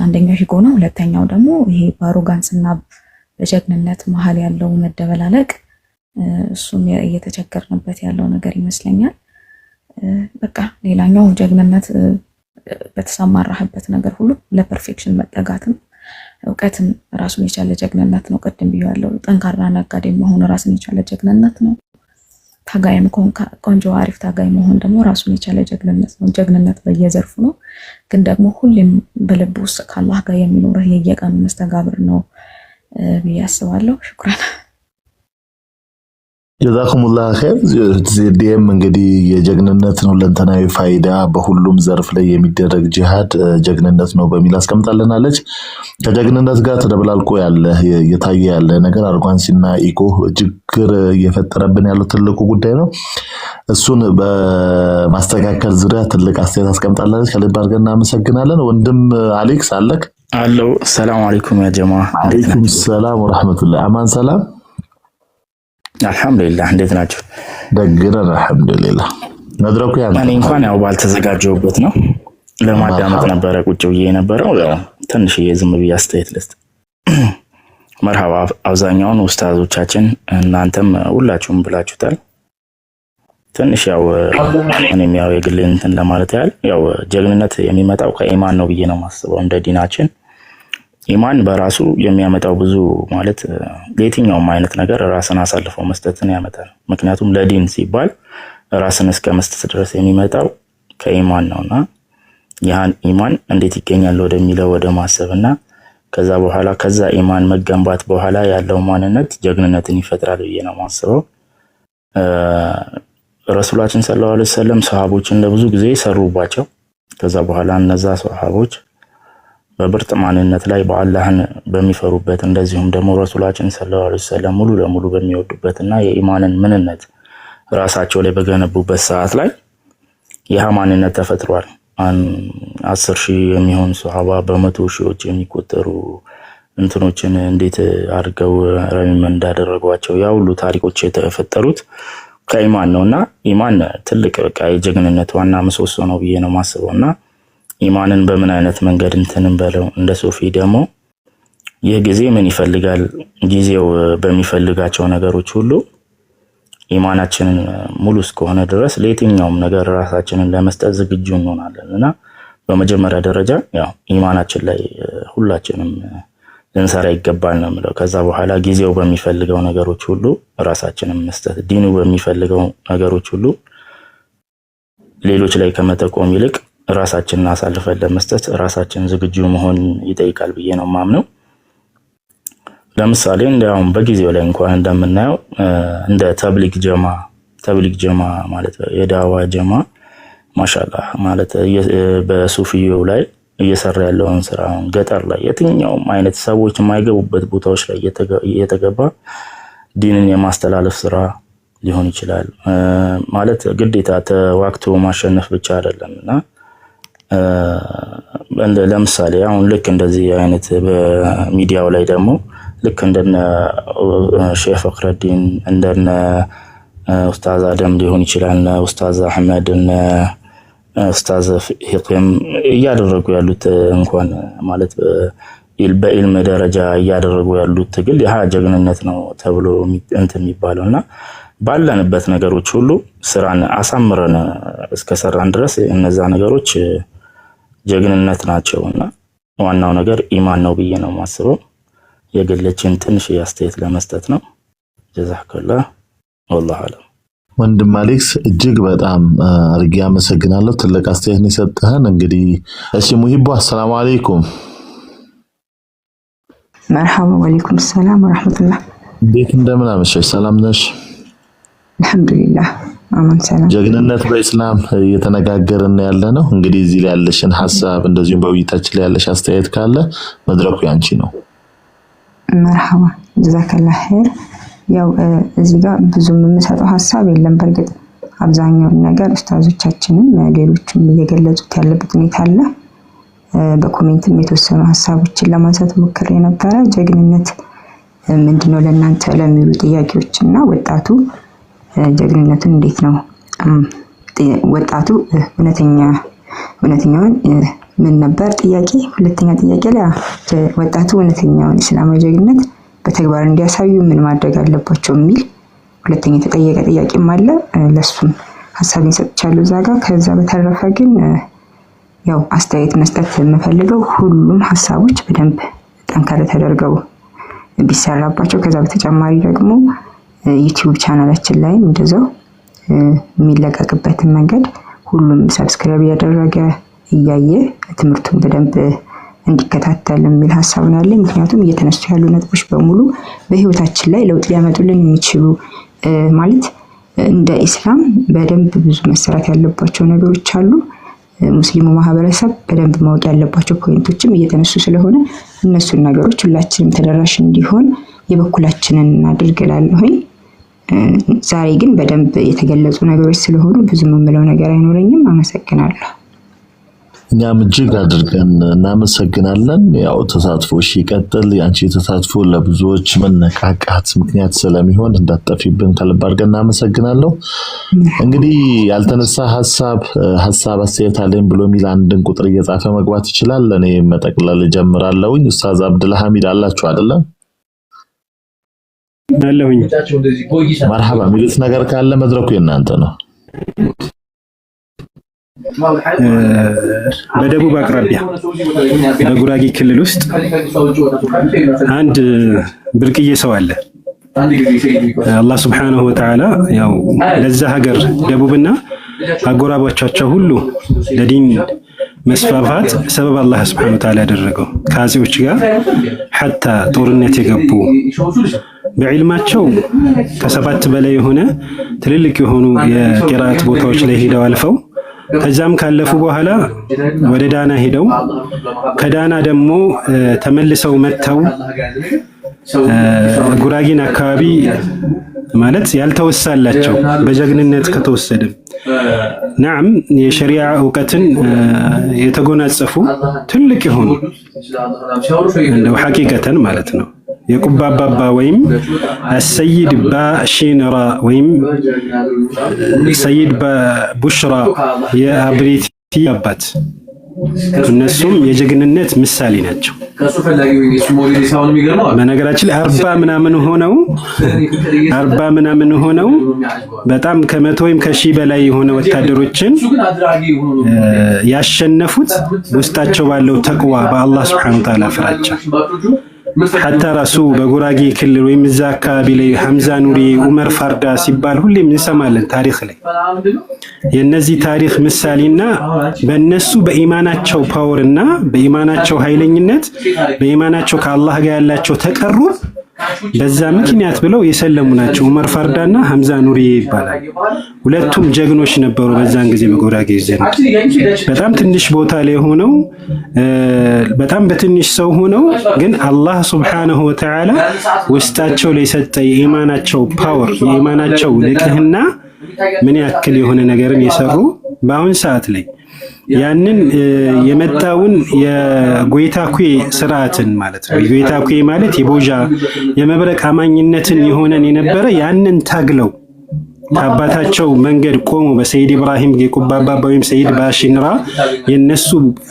አንደኛው ሂጎ ነው። ሁለተኛው ደግሞ ይሄ በአሮጋንስና በጀግንነት መሀል ያለው መደበላለቅ እሱም እየተቸገርንበት ያለው ነገር ይመስለኛል። በቃ ሌላኛው ጀግንነት በተሰማራህበት ነገር ሁሉ ለፐርፌክሽን መጠጋትም እውቀትም ራሱን የቻለ ጀግንነት ነው። ቅድም ብያለሁ። ጠንካራ ነጋዴ መሆን ራሱን የቻለ ጀግንነት ነው። ታጋይም ቆንጆ አሪፍ ታጋይ መሆን ደግሞ ራሱን የቻለ ጀግንነት ነው። ጀግንነት በየዘርፉ ነው፣ ግን ደግሞ ሁሌም በልብ ውስጥ ከአላህ ጋር የሚኖርህ የየቀኑ መስተጋብር ነው ብዬ አስባለሁ። ሽኩራን ጀዛኩሙላህ ኸይር። ዜዴም እንግዲህ የጀግንነት ነው ለንተናዊ ፋይዳ በሁሉም ዘርፍ ላይ የሚደረግ ጂሃድ ጀግንነት ነው በሚል አስቀምጣልናለች። ከጀግንነት ጋር ተደብላልቆ የታየ ያለ ነገር አርጓንሲና ኢጎ ችግር እየፈጠረብን ያለው ትልቁ ጉዳይ ነው። እሱን በማስተካከል ዙሪያ ትልቅ አስተያየት አስቀምጣለች። ከልብ አድርገን እናመሰግናለን። ወንድም አሌክስ አለክ? አለው። ሰላም አለይኩም ያ ጀማ። አለይኩም ሰላም ወራህመቱላህ። አማን ሰላም። አልহামዱሊላህ እንዴት ናችሁ? ደግነን አልহামዱሊላህ። መድረኩ ያንተ። እኔ እንኳን ያው ባልተዘጋጀውበት ነው ለማዳመጥ ነበረ ቁጭ ብዬ የነበረው። ያው ትንሽ የዝም ብዬ አስተያየት ልስጥ። መርሐባ። አብዛኛውን ኡስታዞቻችን እናንተም ሁላችሁም ብላችሁታል። ትንሽ ያው እኔም ያው የግል እንትን ለማለት ያው ጀግንነት የሚመጣው ከኢማን ነው ብዬ ነው ማስበው። እንደ ዲናችን ኢማን በራሱ የሚያመጣው ብዙ ማለት ለየትኛውም አይነት ነገር ራስን አሳልፎ መስጠትን ያመጣል። ምክንያቱም ለዲን ሲባል ራስን እስከ መስጠት ድረስ የሚመጣው ከኢማን ነውና ያን ኢማን እንዴት ይገኛል ወደሚለው ወደ ማሰብና ከዛ በኋላ ከዛ ኢማን መገንባት በኋላ ያለው ማንነት ጀግንነትን ይፈጥራል ብዬ ነው ማስበው። ረሱላችን ሰለላሁ ዐለይሂ ወሰለም ሰሃቦችን ለብዙ ጊዜ ሰሩባቸው። ከዛ በኋላ እነዛ ሰሃቦች በብርጥ ማንነት ላይ በአላህን በሚፈሩበት እንደዚሁም ደግሞ ረሱላችን ሰለላሁ ዐለይሂ ወሰለም ሙሉ ለሙሉ በሚወዱበትና የኢማንን ምንነት ራሳቸው ላይ በገነቡበት ሰዓት ላይ ያ ማንነት ተፈጥሯል። 10,000 የሚሆን ሱሐባ በመቶ ሺዎች የሚቆጠሩ እንትኖችን እንዴት አድርገው ረሚም እንዳደረጓቸው ያ ሁሉ ታሪኮች የተፈጠሩት ከኢማን ነውና ኢማን ትልቅ በቃ የጀግንነት ዋና ምሰሶ ነው ብዬ ነው ማስበውና ኢማንን በምን አይነት መንገድ እንትንም በለው እንደ ሶፊ ደግሞ ይህ ጊዜ ምን ይፈልጋል? ጊዜው በሚፈልጋቸው ነገሮች ሁሉ ኢማናችንን ሙሉ እስከሆነ ድረስ ለየትኛውም ነገር ራሳችንን ለመስጠት ዝግጁ እንሆናለንና በመጀመሪያ ደረጃ ያው ኢማናችን ላይ ሁላችንም ልንሰራ ይገባል ነው የምለው። ከዛ በኋላ ጊዜው በሚፈልገው ነገሮች ሁሉ ራሳችንን መስጠት፣ ዲኑ በሚፈልገው ነገሮች ሁሉ ሌሎች ላይ ከመጠቆም ይልቅ ራሳችንን አሳልፈን ለመስጠት ራሳችን ዝግጁ መሆን ይጠይቃል ብዬ ነው ማምነው። ለምሳሌ እንደውም በጊዜው ላይ እንኳን እንደምናየው እንደ ተብሊግ ጀማ ማለት የዳዋ ጀማ ማሻአላህ ማለት በሱፊው ላይ እየሰራ ያለውን ስራ ገጠር ላይ የትኛውም አይነት ሰዎች የማይገቡበት ቦታዎች ላይ እየተገባ ዲንን የማስተላለፍ ስራ ሊሆን ይችላል። ማለት ግዴታ ተዋክቶ ማሸነፍ ብቻ አይደለምና ለምሳሌ አሁን ልክ እንደዚህ አይነት በሚዲያው ላይ ደግሞ ልክ እንደነ ሼህ ፈክረዲን እንደነ ኡስታዝ አደም ሊሆን ይችላል፣ ኡስታዝ አህመድ ኡስታዝ ሂክም እያደረጉ ያሉት እንኳን ማለት በኢልም ደረጃ እያደረጉ ያሉት ትግል ያ ጀግንነት ነው ተብሎ እንትን የሚባለውና ባለንበት ነገሮች ሁሉ ስራን አሳምረን እስከሰራን ድረስ እነዛ ነገሮች ጀግንነት ናቸውና ዋናው ነገር ኢማን ነው ብዬ ነው ማስበው። የግለችን ትንሽ አስተያየት ለመስጠት ነው። ጀዛከላህ ወላሂ አለም። ወንድም አሌክስ እጅግ በጣም አርጌ አመሰግናለሁ። ትልቅ አስተያየት ነው የሰጠህን። እንግዲህ እሺ ሙሂቡ አሰላሙ አለይኩም። መርሐባ ወአለይኩም ሰላም ወራህመቱላህ። እንዴት እንደምን አመሸሽ? ሰላም ነሽ? አልሐምዱሊላህ አማን ሰላም። ጀግንነት በእስላም እየተነጋገርን ያለ ነው። እንግዲህ እዚህ ላይ ያለሽን ሐሳብ እንደዚሁም በውይይታችን ላይ ያለሽ አስተያየት ካለ መድረኩ ያንቺ ነው። መርሐባ ጀዛከላህ ኸይር። ያው እዚህ ጋር ብዙም የምሰጠው ሐሳብ የለም። በርግጥ አብዛኛው ነገር ኡስታዞቻችንም ሌሎችም እየገለጹት ያለበት ሁኔታ አለ። በኮሜንትም የተወሰኑ ሐሳቦችን ለማንሳት ሞክሬ ነበረ። ጀግንነት ምንድነው ለእናንተ ለሚሉ ጥያቄዎችና ወጣቱ ጀግንነቱን እንዴት ነው ወጣቱ እውነተኛውን ምን ነበር ጥያቄ? ሁለተኛ ጥያቄ ላይ ወጣቱ እውነተኛውን እስላማዊ ጀግንነት በተግባር እንዲያሳዩ ምን ማድረግ አለባቸው የሚል ሁለተኛ የተጠየቀ ጥያቄም አለ። ለሱም ሐሳቤን ሰጥቻለሁ እዛ ጋር። ከዛ በተረፈ ግን ያው አስተያየት መስጠት የምፈልገው ሁሉም ሐሳቦች በደንብ ጠንከር ተደርገው ቢሰራባቸው፣ ከዛ በተጨማሪ ደግሞ ዩቲዩብ ቻናላችን ላይም እንደዛው የሚለቀቅበትን መንገድ ሁሉም ሰብስክራይብ ያደረገ እያየ ትምህርቱን በደንብ እንዲከታተል የሚል ሐሳብ ነው ያለኝ። ምክንያቱም እየተነሱ ያሉ ነጥቦች በሙሉ በህይወታችን ላይ ለውጥ ሊያመጡልን የሚችሉ ማለት እንደ ኢስላም በደንብ ብዙ መሰራት ያለባቸው ነገሮች አሉ። ሙስሊሙ ማህበረሰብ በደንብ ማወቅ ያለባቸው ፖይንቶችም እየተነሱ ስለሆነ እነሱን ነገሮች ሁላችንም ተደራሽ እንዲሆን የበኩላችንን እናድርግላለሁኝ። ዛሬ ግን በደንብ የተገለጹ ነገሮች ስለሆኑ ብዙ የምለው ነገር አይኖረኝም። አመሰግናለሁ። እኛም እጅግ አድርገን እናመሰግናለን። ያው ተሳትፎሽ ይቀጥል። ያንቺ ተሳትፎ ለብዙዎች መነቃቃት ምክንያት ስለሚሆን እንዳትጠፊብን ከልብ አድርገን እናመሰግናለሁ። እንግዲህ ያልተነሳ ሐሳብ አስተያየት አለኝ ብሎ ሚል አንድን ቁጥር እየጻፈ መግባት ይችላል። እኔ መጠቅለል ጀምራለሁኝ። ኡስታዝ አብዱልሐሚድ አላችሁ አይደለ? አለሁኝ። መርሐባ። ሚሉት ነገር ካለ መድረኩ የእናንተ ነው። በደቡብ አቅራቢያ በጉራጌ ክልል ውስጥ አንድ ብርቅዬ ሰው አለ። አላህ Subhanahu Wa Ta'ala ያው ለዛ ሀገር ደቡብና አጎራባቻቸው ሁሉ ለዲን መስፋፋት ሰበብ አላህ Subhanahu Wa Ta'ala ያደረገው ከአጼዎች ጋር ሐታ ጦርነት የገቡ በዕልማቸው ከሰባት በላይ የሆነ ትልልቅ የሆኑ የቂራአት ቦታዎች ላይ ሄደው አልፈው ከዛም ካለፉ በኋላ ወደ ዳና ሄደው ከዳና ደግሞ ተመልሰው መተው ጉራጌን አካባቢ ማለት ያልተወሳላቸው በጀግንነት ከተወሰደ ናም የሸሪዓ ዕውቀትን የተጎናጸፉ ትልቅ የሆኑ እንደው ሐቂቀተን ማለት ነው የቁባባባ ወይም السيد ባሽንራ ወይም ሰይድ ቡሽራ የአብሪቲ አባት እነሱም የጀግንነት ምሳሌ ናቸው። በነገራችን ላይ 40 ምናምን ሆነው በጣም ከመቶ ወይም ከሺህ በላይ የሆነ ወታደሮችን ያሸነፉት ውስጣቸው ባለው ተቅዋ በአላህ Subhanahu Wa Ta'ala ፍራቻ ሐታ ራሱ በጉራጌ ክልል ወይም እዛ አካባቢ ላይ ሐምዛ ኑሪ፣ ዑመር ፋርዳ ሲባል ሁሌም እንሰማለን ታሪክ ላይ። የነዚህ ታሪክ ምሳሌና በእነሱ በኢማናቸው ፓወርና በኢማናቸው ኃይለኝነት በኢማናቸው ከአላህ ጋር ያላቸው ተቀሩብ በዛ ምክንያት ብለው የሰለሙ ናቸው። ዑመር ፋርዳና ሐምዛ ኑሪ ይባላል። ሁለቱም ጀግኖች ነበሩ በዛን ጊዜ በጉራጌ ዘንድ። በጣም ትንሽ ቦታ ላይ ሆነው በጣም በትንሽ ሰው ሆነው ግን አላህ Subhanahu Wa Ta'ala ውስጣቸው ላይ ሰጠ የኢማናቸው ፓወር የኢማናቸው ልቅህና ምን ያክል የሆነ ነገርን የሰሩ በአሁን ሰዓት ላይ ያንን የመጣውን የጎይታኩ ስርዓትን ማለት ነው። የጎይታኩ ማለት የቦጃ የመብረቅ አማኝነትን የሆነን የነበረ ያንን ታግለው ከአባታቸው መንገድ ቆሞ በሰይድ ኢብራሂም የቁባባ ወይም ሰይድ ባሽንራ የነሱ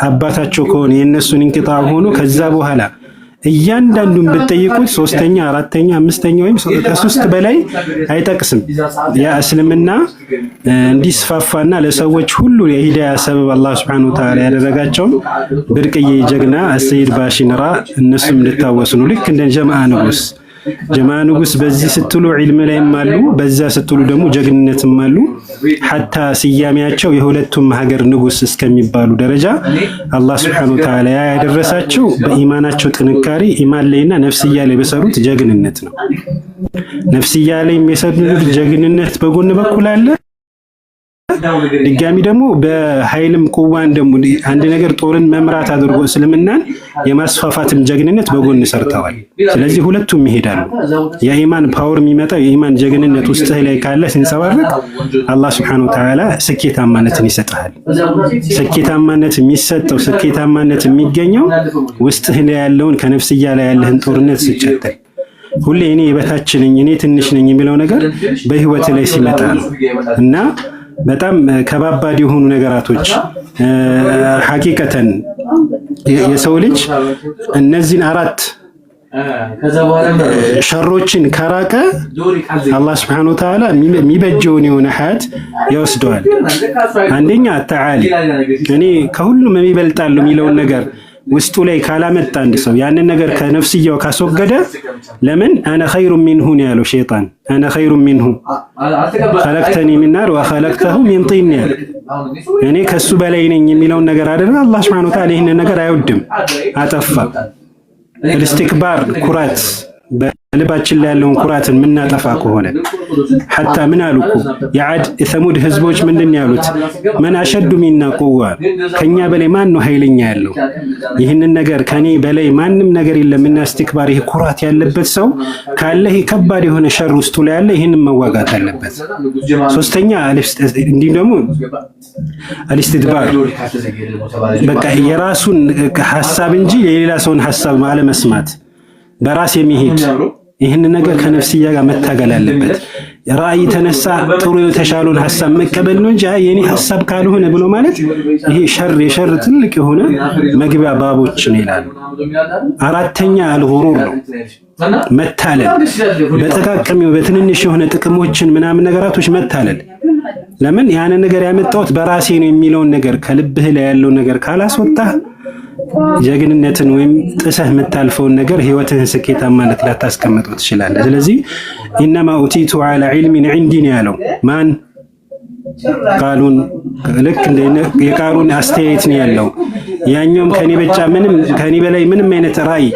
አባታቸው ከሆነ የነሱን እንቅጣው ሆኖ ከዛ በኋላ እያንዳንዱን በጠይቁት ሶስተኛ አራተኛ አምስተኛ ወይም ከሶስት በላይ አይጠቅስም። ያ እስልምና እንዲስፋፋና ለሰዎች ሁሉ የሂዳያ ሰበብ አላህ Subhanahu Wa Ta'ala ያደረጋቸው ብርቅዬ ጀግና ሰይድ ባሽንራ እነሱም እንድታወሱ ነው። ልክ እንደ ጀማዓ ንጉስ በዚህ ስትሉ ዒልም ላይም አሉ፣ በዛ ስትሉ ደግሞ ጀግንነትም አሉ። ሐታ ስያሜያቸው የሁለቱም ሀገር ንጉስ እስከሚባሉ ደረጃ አላህ Subhanahu Wa Ta'ala ያደረሳቸው በኢማናቸው ጥንካሬ ኢማን ላይና ነፍስያ ላይ በሰሩት ጀግንነት ነው። ነፍስያ ላይ የሰሩት ጀግንነት በጎን በኩል አለ። ድጋሚ ደግሞ በኃይልም ቁዋን ደግሞ አንድ ነገር ጦርን መምራት አድርጎ እስልምናን የማስፋፋትም ጀግንነት በጎን ሰርተዋል። ስለዚህ ሁለቱም ይሄዳሉ። የኢማን ፓወር የሚመጣው የኢማን ጀግንነት ውስጥ ላይ ካለ ሲንጸባረቅ አላህ Subhanahu Wa Ta'ala ስኬታማነትን ይሰጣል። ስኬታማነት የሚሰጠው ስኬታማነት የሚገኘው ውስጥ ላይ ያለውን ከነፍስያ ላይ ያለህን ጦርነት ሲጨተል ሁሌ እኔ የበታች ነኝ እኔ ትንሽ ነኝ የሚለው ነገር በህይወት ላይ ሲመጣ ነው እና በጣም ከባባድ የሆኑ ነገራቶች ሐቂቀተን የሰው ልጅ እነዚህን አራት ሸሮችን ከራቀ አላህ Subhanahu Wa Ta'ala የሚበጀውን የሆነ ሐያት ይወስደዋል። አንደኛ ተዓሊ እኔ ከሁሉም የሚበልጣለሁ የሚለውን ነገር ውስጡ ላይ ካላመጣ አንድ ሰው ያንን ነገር ከነፍስያው ካስወገደ ለምን አነ ኸይሩ ሚንሁ ያለው ሸይጣን አነ ኸይሩ ሚንሁ خلقتني من نار وخلقته من طين እኔ ከሱ በላይ ነኝ የሚለውን ነገር አደረገ። አላህ Subhanahu Wa Ta'ala ይሄንን ነገር አይወድም፣ አጠፋ። الاستكبار ኩራት በልባችን ላይ ያለውን ኩራትን ምናጠፋ ከሆነ ሐታ ምን አሉኩ የዓድ የሰሙድ ህዝቦች ምንድን ያሉት መን አሸዱ ሚና ቁዋ ከኛ በላይ ማን ነው ኃይለኛ ያለው? ይህንን ነገር ከኔ በላይ ማንም ነገር የለም እና እስትክባር ይሄ ኩራት ያለበት ሰው ካለ ይሄ ከባድ የሆነ ሸር ውስጡ ላይ ያለ ይህንን መዋጋት አለበት። ሶስተኛ እንዲህ ደግሞ አልስትድባር በቃ የራሱን ሐሳብ እንጂ የሌላ ሰውን ሐሳብ አለመስማት በራስ የሚሄድ ይህን ነገር ከነፍስያ ጋር መታገል አለበት። ራእይ ተነሳ ጥሩ የተሻለውን ሐሳብ መቀበል ነው እንጂ የኔ ሐሳብ ካልሆነ ብሎ ማለት ይሄ የሸር ትልቅ የሆነ መግቢያ ባቦች ነው ይላሉ። አራተኛ አልጉሩር ነው መታለል፣ በተቃቀሚው በትንንሽ የሆነ ጥቅሞችን ምናምን ነገራቶች መታለል። ለምን ያን ነገር ያመጣሁት በራሴ ነው የሚለውን ነገር ከልብህ ላይ ያለው ነገር ካላስወጣ ጀግንነትን ወይም ጥሰህ የምታልፈውን ነገር ህይወትህን ስኬታማነት ላታስቀምጠው ትችላለህ። ስለዚህ ኢነማ ኡቲቱ ዐላ ዒልሚን ዒንዲ ያለው ማን ቃሉን ልክ እንደ የቃሉን አስተያየት ነው ያለው። ያኛውም ከኔ በላይ ምንም አይነት ራእይ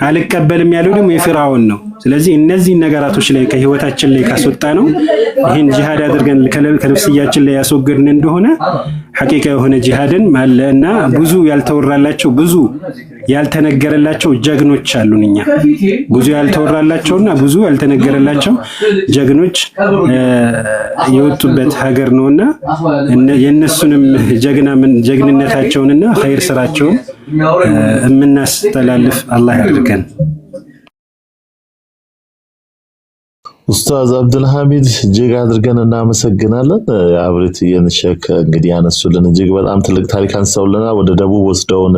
አልቀበልም ያለው ደግሞ የፊርዓውን ነው። ስለዚህ እነዚህ ነገራቶች ላይ ከህይወታችን ላይ ካስወጣ ነው ይሄን ጂሃድ አድርገን ከነፍስያችን ላይ ያስወገድን እንደሆነ ሐቂቃ የሆነ ጂሃድን ማለና ብዙ ያልተወራላቸው ብዙ ያልተነገረላቸው ጀግኖች አሉን። እኛ ብዙ ያልተወራላቸውና ብዙ ያልተነገረላቸው ጀግኖች የወጡበት ሀገር ነውና የነሱንም ጀግንነታቸውንና ኸይር ስራቸውን የምናስተላልፍ አላህ ያድርገን። ኡስታዝ አብዱልሐሚድ እጅግ አድርገን እናመሰግናለን። አብሬት የንሸክ እንግዲህ ያነሱልን እጅግ በጣም ትልቅ ታሪክ አንስተውልናል። ወደ ደቡብ ወስደውን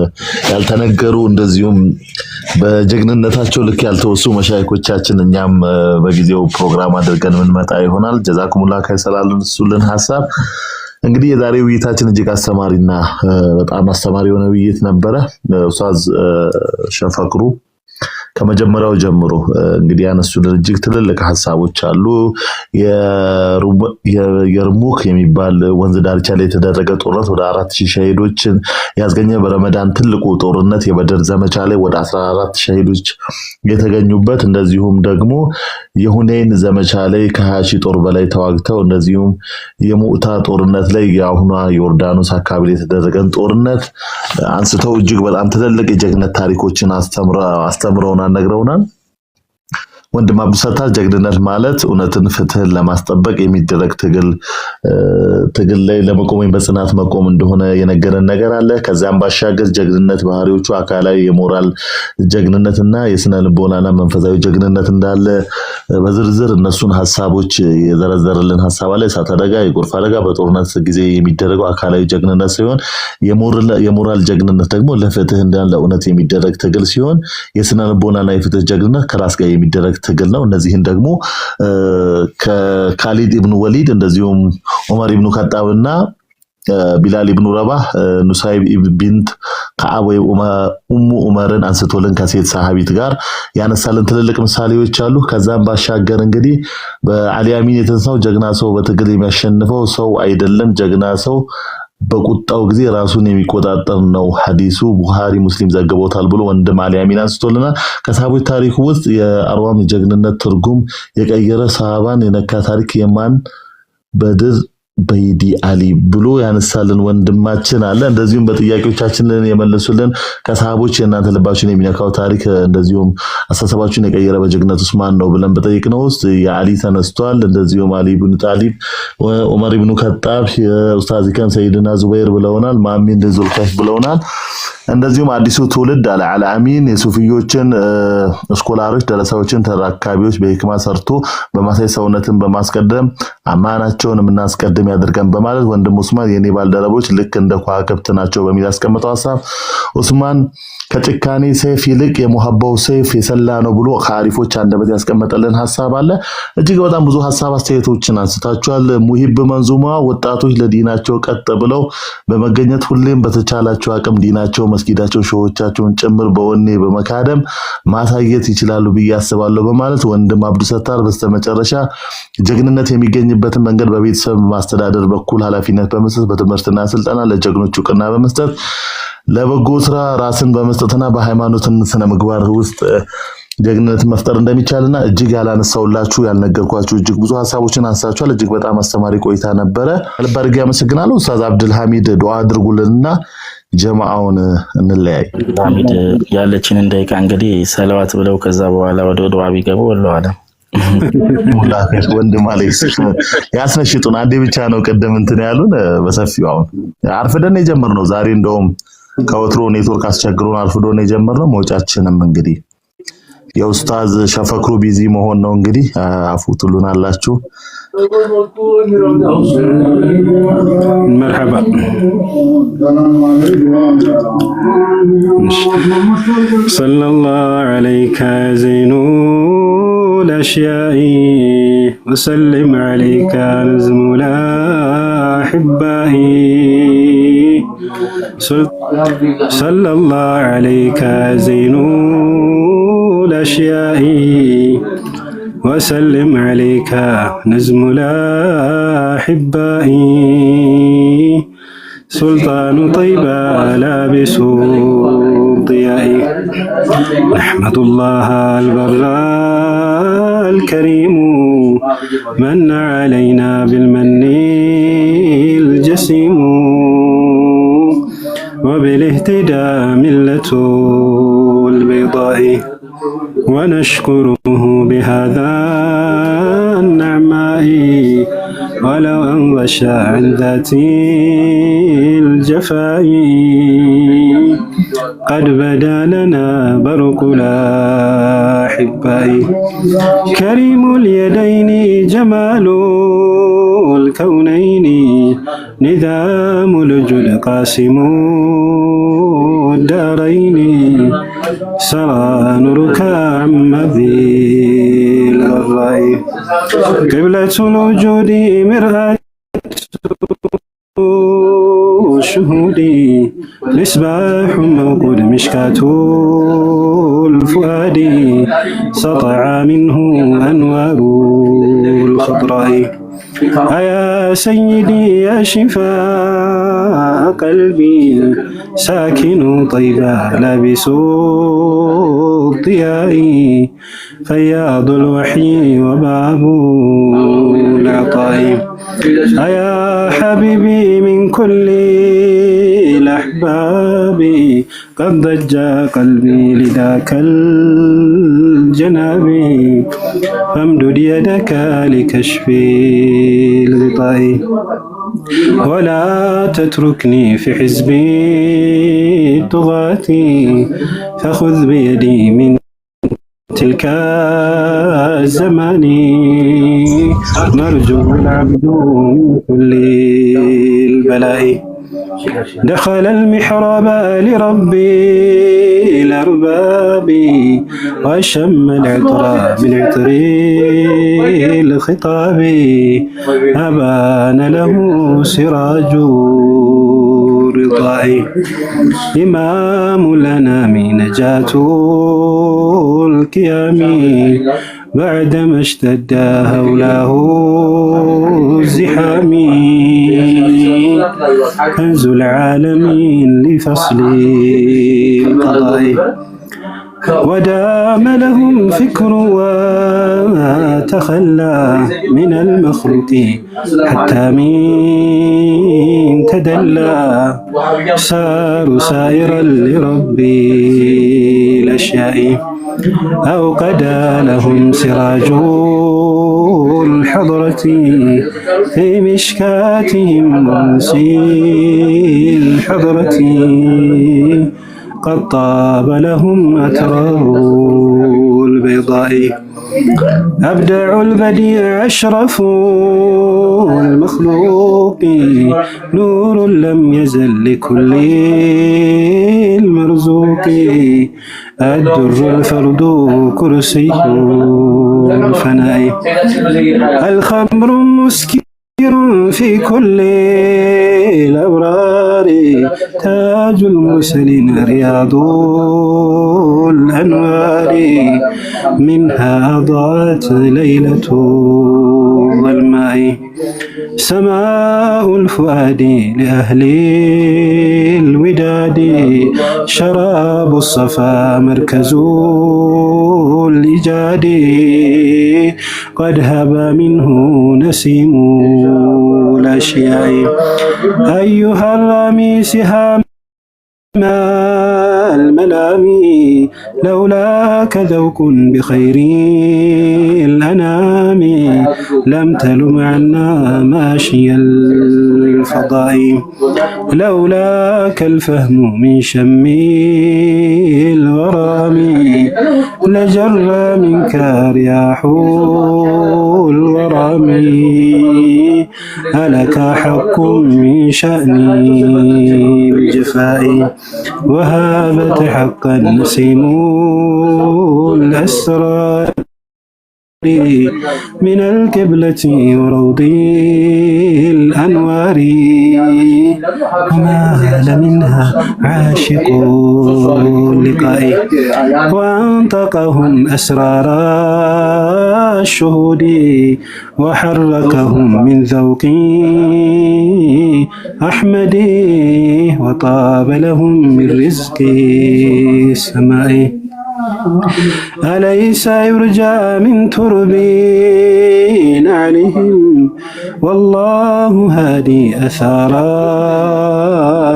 ያልተነገሩ እንደዚሁም በጀግንነታቸው ልክ ያልተወሱ መሻይኮቻችን እኛም በጊዜው ፕሮግራም አድርገን ምንመጣ ይሆናል። ጀዛኩሙላህ ከሰላሉን እሱልን ሐሳብ እንግዲህ የዛሬ ውይይታችን እጅግ አስተማሪና በጣም አስተማሪ የሆነ ውይይት ነበረ። ኡስታዝ ሸፈክሩ ከመጀመሪያው ጀምሮ እንግዲህ ያነሱልን እጅግ ትልልቅ ሐሳቦች አሉ። የርሙክ የሚባል ወንዝ ዳርቻ ላይ የተደረገ ጦርነት ወደ 4000 ሸሂዶችን ያስገኘ፣ በረመዳን ትልቁ ጦርነት የበድር ዘመቻ ላይ ወደ 14 ሸሂዶች የተገኙበት፣ እንደዚሁም ደግሞ የሁኔን ዘመቻ ላይ ከ20,000 ጦር በላይ ተዋግተው፣ እንደዚሁም የሙዕታ ጦርነት ላይ የአሁኗ ዮርዳኖስ አካባቢ ላይ የተደረገን ጦርነት አንስተው እጅግ በጣም ትልልቅ የጀግነት ታሪኮችን አስተምረውናል፣ ነግረውናል። ወንድም አብዱሰታር ጀግንነት ማለት እውነትን ፍትህን ለማስጠበቅ የሚደረግ ትግል ላይ ለመቆም በጽናት መቆም እንደሆነ የነገረን ነገር አለ። ከዛም ባሻገር ጀግንነት ባህሪዎቹ አካላዊ የሞራል ጀግንነትና የስነ ልቦናና መንፈሳዊ ጀግንነት እንዳለ በዝርዝር እነሱን ሐሳቦች የዘረዘረልን ሐሳብ አለ። እሳት አደጋ፣ የጎርፍ አደጋ በጦርነት ጊዜ የሚደረገው አካላዊ ጀግንነት ሲሆን የሞራል ጀግንነት ደግሞ ለፍትህ እንዳለ እውነት የሚደረግ ትግል ሲሆን የስነ ልቦናና የፍትህ ጀግንነት ከራስ ጋር የሚደረግ ትግል ነው። እነዚህን ደግሞ ከካሊድ ኢብኑ ወሊድ እንደዚሁም ዑመር ኢብኑ ከጣብና ቢላል ኢብኑ ረባህ ኑሳይብ ቢንት ከአብ ወይ ኡሙ ዑመርን አንስቶልን ከሴት ሰሃቢት ጋር ያነሳልን ትልልቅ ምሳሌዎች አሉ። ከዛም ባሻገር እንግዲህ በአሊ አሚን የተነሳው ጀግና ሰው በትግል የሚያሸንፈው ሰው አይደለም፣ ጀግና ሰው በቁጣው ጊዜ ራሱን የሚቆጣጠር ነው። ሐዲሱ ቡኻሪ ሙስሊም ዘግበውታል ብሎ ወንድም አሊ አሚን አንስቶልናል። ከሰሃቦች ታሪክ ውስጥ የአርዋም ጀግንነት ትርጉም የቀየረ ሰሃባን የነካ ታሪክ የማን በድር በይዲ አሊ ብሎ ያነሳልን ወንድማችን አለ። እንደዚሁም በጥያቄዎቻችንን የመለሱልን ከሰሃቦች የእናንተ ልባችሁን የሚነካው ታሪክ እንደዚሁም አስተሳሰባችሁን የቀየረ በጀግንነት ውስጥ ማን ነው ብለን በጠይቅነው ውስጥ የአሊ ተነስቷል። እንደዚሁም አሊ ኢብኑ ጣሊብ፣ ዑመር ኢብኑ ከጣብ፣ የኡስታዝ ኢክራም ሰይድና ዙበይር ብለውናል። ማሚ እንደዚሁ ከፍ ብለውናል። እንደዚሁም አዲሱ ትውልድ አለ አሚን የሱፊዮችን ስኮላሮች ደረሳዎችን ተራካቢዎች በህክማ ሰርቶ በማሳይ ሰውነትን በማስቀደም አማናቸውን የምናስቀድም ያድርገን በማለት ወንድም ኡስማን የኔ ባልደረቦች ልክ እንደ ከዋክብት ናቸው በሚል ያስቀመጠው ሐሳብ ኡስማን ከጭካኔ ሰይፍ ይልቅ የሙሐባው ሰይፍ የሰላ ነው ብሎ ከአሪፎች አንደበት ያስቀመጠልን ሐሳብ አለ። እጅግ በጣም ብዙ ሐሳብ አስተያየቶችን አንስታችኋል። ሙሂብ መንዙማ ወጣቶች ለዲናቸው ቀጥ ብለው በመገኘት ሁሌም በተቻላቸው አቅም ዲናቸው መስጊዳቸው ሾዎቻቸውን ጭምር በወኔ በመካደም ማሳየት ይችላሉ ብዬ አስባለሁ በማለት ወንድም አብዱሰታር በስተመጨረሻ ጀግንነት የሚገኝበትን መንገድ በቤተሰብ ማስተዳደር በኩል ኃላፊነት በመስጠት በትምህርትና ስልጠና ለጀግኖች ዕውቅና በመስጠት ለበጎ ስራ ራስን በመስጠትና በሃይማኖትን ስነ ምግባር ውስጥ ጀግንነት መፍጠር እንደሚቻልና እጅግ ያላነሳውላችሁ ያልነገርኳችሁ እጅግ ብዙ ሐሳቦችን አንሳችኋል። እጅግ በጣም አስተማሪ ቆይታ ነበረ። ልብ አድርጌ አመሰግናለሁ። ኡስታዝ አብዱል ሐሚድ ዱዓ አድርጉልንና ጀማዓውን እንለያይ። ሐሚድ ያለችንን ደቂቃ እንግዲህ ሰለዋት ብለው ከዛ በኋላ ወደ ዱዓ ቢገቡ ወላሂ አለ ሙላፊስ ወንድም አለይስ ያስነሽጡን አንዴ ብቻ ነው ቀደም እንትን ያሉን በሰፊው አሁን አርፍደን የጀመርነው ዛሬ እንደውም ከወትሮ ኔትወርክ አስቸግሮን አርፍዶን የጀመርነው መውጫችንም እንግዲህ የኡስታዝ ሸፈክሩ ቢዚ መሆን ነው እንግዲህ አፉ ትሉናላችሁ። مرحبا صلى الله عليك زين الأشياء وسلم عليك نزم الأحباء صلى الله عليك زين الأشياء وسلم عليك نزم الأحباء سلطان طيبة لابس ضياء نحمد الله البر الكريم من علينا بالمن الجسيم وبالاهتداء ملة البيضاء ونشكره بهذا النعماء ولو أنغش عن ذات الجفاء قد بدا لنا برق الأحباء كريم اليدين جمال الكونين نظام الجل قاسم الدارين سرى نورك عم ذي الغراء قبلة الوجود مرآة الشهود مصباح موقود مشكاة الفؤاد سطع منه أنوار الخضراء يا سيدي يا شفاء قلبي ساكن طيبا لابس الضياء فياض الوحي وباب العطاء يا حبيبي من كل الأحباب قد ضج قلبي لذاك الجناب فامدد يدك لكشف الغطاء ولا تتركني في حزبي الطغاة فخذ بيدي من تلك الزمان نرجو العبد من كل البلاء دخل المحراب لربي الأرباب وشم العطر من عطر الخطاب أبان له سراج الرضاء إمام لنا من نجاة القيام بعدما اشتد هولاه الزحام كنز العالمين لفصل القضاء ودام لهم فكر وتخلى من المخلوق حتى من تدلى صاروا سائرا لرب الأشياء أوقد لهم سراج الحضرة في مشكاتهم منسي الحضرة قد طاب لهم أتراه البيضاء أبدع البديع أشرف المخلوق نور لم يزل لكل المرزوق الدر الفرد كرسي الفناء الخمر مسكر في كل الأبرار تاج المرسلين رياض الأنوار منها أضاءت ليلة الظلماء سماء الفؤاد لأهل الوداد شراب الصفا مركز الإيجاد قد هب منه نسيم الأشياء أيها الرامي سهام الملامي لولاك ذوق بخير الأنام لم تلم عنا ماشي الفضاء لولاك الفهم من شم الورام لجر منك رياح الورام ألك حق من شأن الجفاء وهابت حقا نسيم الأسرار من القبلة وروض الأنوار ومال منها عاشق اللقاء وأنطقهم أسرار الشهود وحركهم من ذوق أحمد وطاب لهم من رزق السماء أليس يرجى من تربين عليهم والله هادي أثار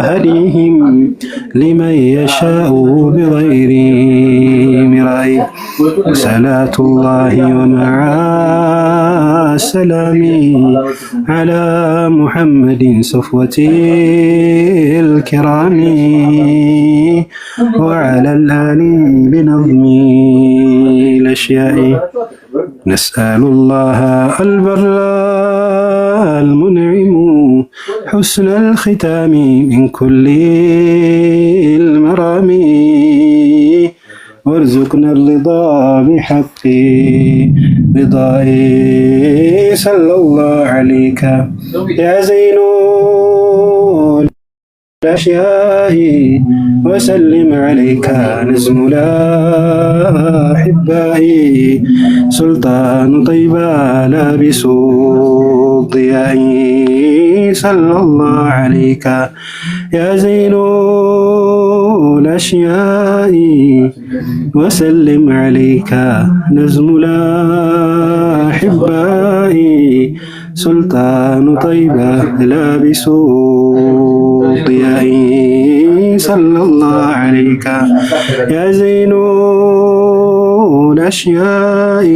هديهم لمن يشاء بغير مراء صلاة الله ومع السلام على محمد صفوة الكرام وعلى الآل بنظم الأشياء نسأل الله البر المنعم حسن الختام من كل المرام وارزقنا الرضا بحق رضائي صلى الله عليك يا زين الأشياء وسلم عليك نزم الأحباء سلطان طيبة لابس الضياء صلى الله عليك يا زين الأشياء وسلم عليك نزم الأحباء سلطان طيبة لابس ضياء صلى الله عليك يا زين الأشياء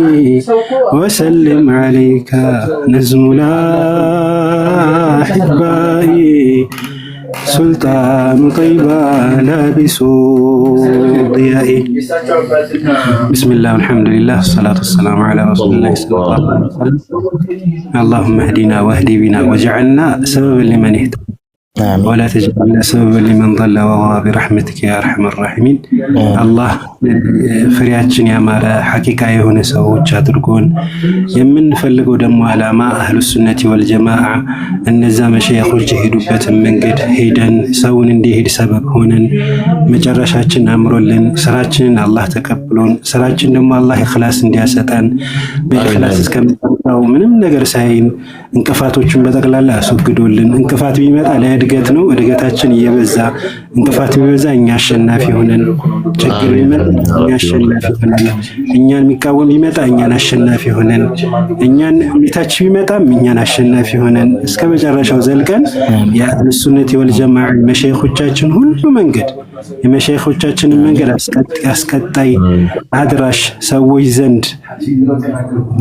وسلم عليك نزم الأحبائي سلطان طيبة لابس ضياء. بسم الله والحمد لله والصلاة والسلام على رسول الله صلى الله عليه وسلم. اللهم اهدنا واهدي بنا وجعلنا سببا لمن اهتدى ولا تجعلنا سببا لمن ضل وغوى برحمتك يا أرحم الراحمين. الله ፍሬያችን ያማረ ሐቂቃ የሆነ ሰዎች አድርጎን የምንፈልገው ደግሞ ዓላማ አህሉ ሱነቲ ወልጀማዓ እነዛ መሸይኾች የሄዱበትን መንገድ ሄደን ሰውን እንዲሄድ ሰበብ ሆነን መጨረሻችን አምሮልን ስራችንን አላህ ተቀብሎን ስራችን ደግሞ አላህ ኢኽላስ እንዲያሰጠን በኢኽላስ እስከምንጠራው ምንም ነገር ሳይን እንቅፋቶችን በጠቅላላ አስወግዶልን እንቅፋት ቢመጣ ለእድገት ነው እድገታችን እየበዛ እንቅፋት ቢበዛ እኛ አሸናፊ ሆነን ችግር ቢመጣ እኛ አሸናፊ ሆነን እኛን የሚቃወም ቢመጣ እኛን አሸናፊ ሆነን እኛን ሚታች ቢመጣም እኛን አሸናፊ ሆነን እስከ መጨረሻው ዘልቀን የአህሉ ሱነቲ ወልጀማዓ መሸይኾቻችን ሁሉ መንገድ የመሸይኾቻችንን መንገድ አስቀጣይ አድራሽ ሰዎች ዘንድ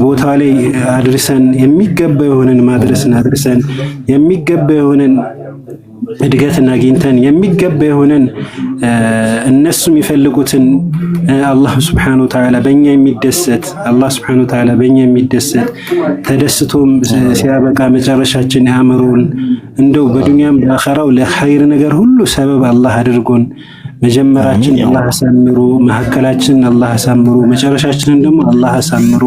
ቦታ ላይ አድርሰን የሚገባ የሆነን ማድረስን አድርሰን የሚገባ የሆነን እድገትን አግኝተን የሚገባ የሆነን እነሱ የሚፈልጉትን አላህ ሱብሓነሁ ወተዓላ በእኛ የሚደሰት አላህ ሱብሓነሁ ወተዓላ በእኛ የሚደሰት ተደስቶም ሲያበቃ መጨረሻችን ያምሩን እንደው በዱንያም በአኺራው ለኸይር ነገር ሁሉ ሰበብ አላህ አድርጎን መጀመራችን አላህ አሳምሮ መሐከላችን አላህ አሳምሮ መጨረሻችንን ደግሞ አላህ አሳምሮ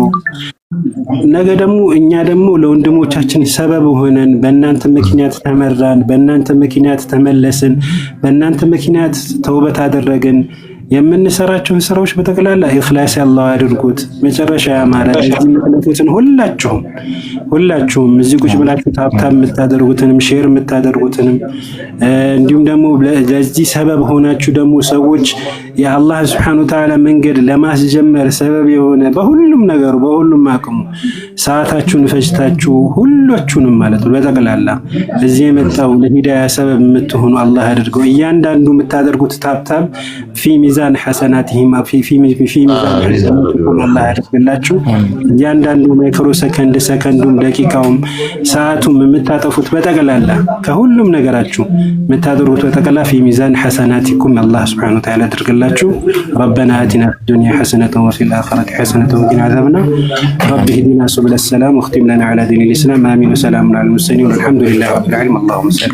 ነገ ደግሞ እኛ ደግሞ ለወንድሞቻችን ሰበብ ሆነን በእናንተ ምክንያት ተመራን በእናንተ ምክንያት ተመለስን በእናንተ ምክንያት ተውበት አደረግን የምንሰራቸውን ስራዎች በተከላላ ኢኽላስ ያለው አድርጉት መጨረሻ ያማረ እዚህ ምክንያቱን ሁላችሁም እዚህ ቁጭ ብላችሁ ታብታብ የምታደርጉትንም ሼር የምታደርጉትንም እንዲሁም ደግሞ ለዚህ ሰበብ ሆናችሁ ደግሞ ሰዎች የአላህ Subhanahu Wa Ta'ala መንገድ ለማስጀመር ሰበብ የሆነ በሁሉም ነገር በሁሉም አቅሙ ሰዓታችሁን ፈጅታችሁ ሁላችሁንም ማለት ነው በተከላላ እዚህ የመጣው ለሂዳያ ሰበብ የምትሆኑ አላህ አድርገው እያንዳንዱ የምታደርጉት ታብታብ في ميزان حسناتهم في ميزان حسناتهم الله ያደርግላችሁ እያንዳንዱ ማይክሮ ሰከንዱም ደቂቃውም ሰዓቱም የምታጠፉት በተከላላ ከሁሉም ነገራችሁ የምታደርጉት በተከላላ في ميزان حسناتكم الله سبحانه وتعالى ያደርግላችሁ ربنا آتنا في الدنيا حسنة وفي الآخرة حسنة وقنا عذاب النار رب اهدنا سبل السلام واختم لنا على دين الإسلام آمين وسلام على المرسلين والحمد لله رب العالمين اللهم صل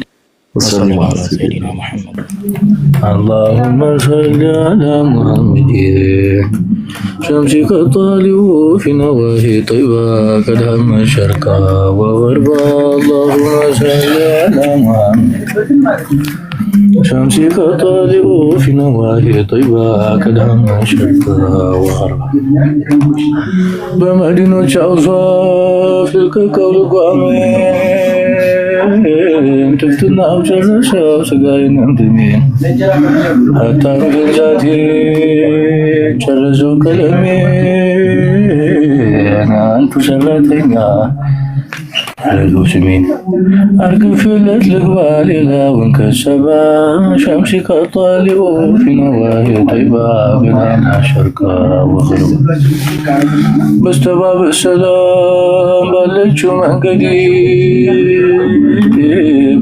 وسلم على سيدنا محمد. اللهم صل على محمد شمسك الطالع في نواهي طيبة قد هم الشرقا وغربا اللهم صل على محمد شمسك الطالع في نواهي طيبة قد هم الشرقا وغربا بمدينة شعوصا في الكوكب قامين تفتنا وجرشا سقاين انتمين حتى رجل ذاتي جرزو كلمين انتو شلتنا على سمين أرقم في اللقبال إذا وانكسبا شمسك الطالع في نواهي طيبة بنانا شرقا وغربا بستباب السلام بلجو منقدي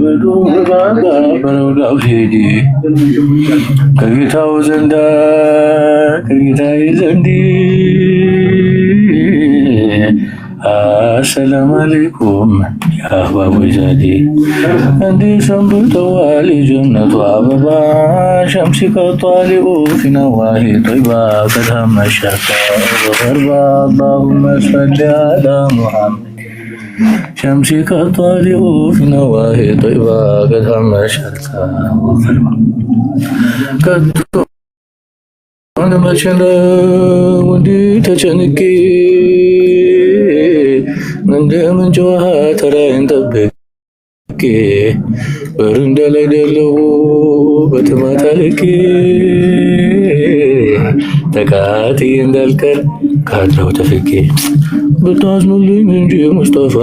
بدون بابا بلولا وسيدي كيتاو زندا كيتاي زندي السلام عليكم يا أحباب زادي عندي سنبت والي جنة وعببا شمسك الطالع في نواهي طيبة قد هم الشرقا وغربا اللهم صل على محمد شمسك الطالع في نواهي طيبة قد هم الشرقا وغربا قد أنا ماشنا ودي تجنكي እንደምን ጨዋታ ተራይን ጠብቄ በረንዳ ላይ ደለው በተማታ ልኬ ተቃጥዬ እንዳልቀር ካለው ተፍቄ ብታዝኑልኝ እንጂ ሙስጠፋ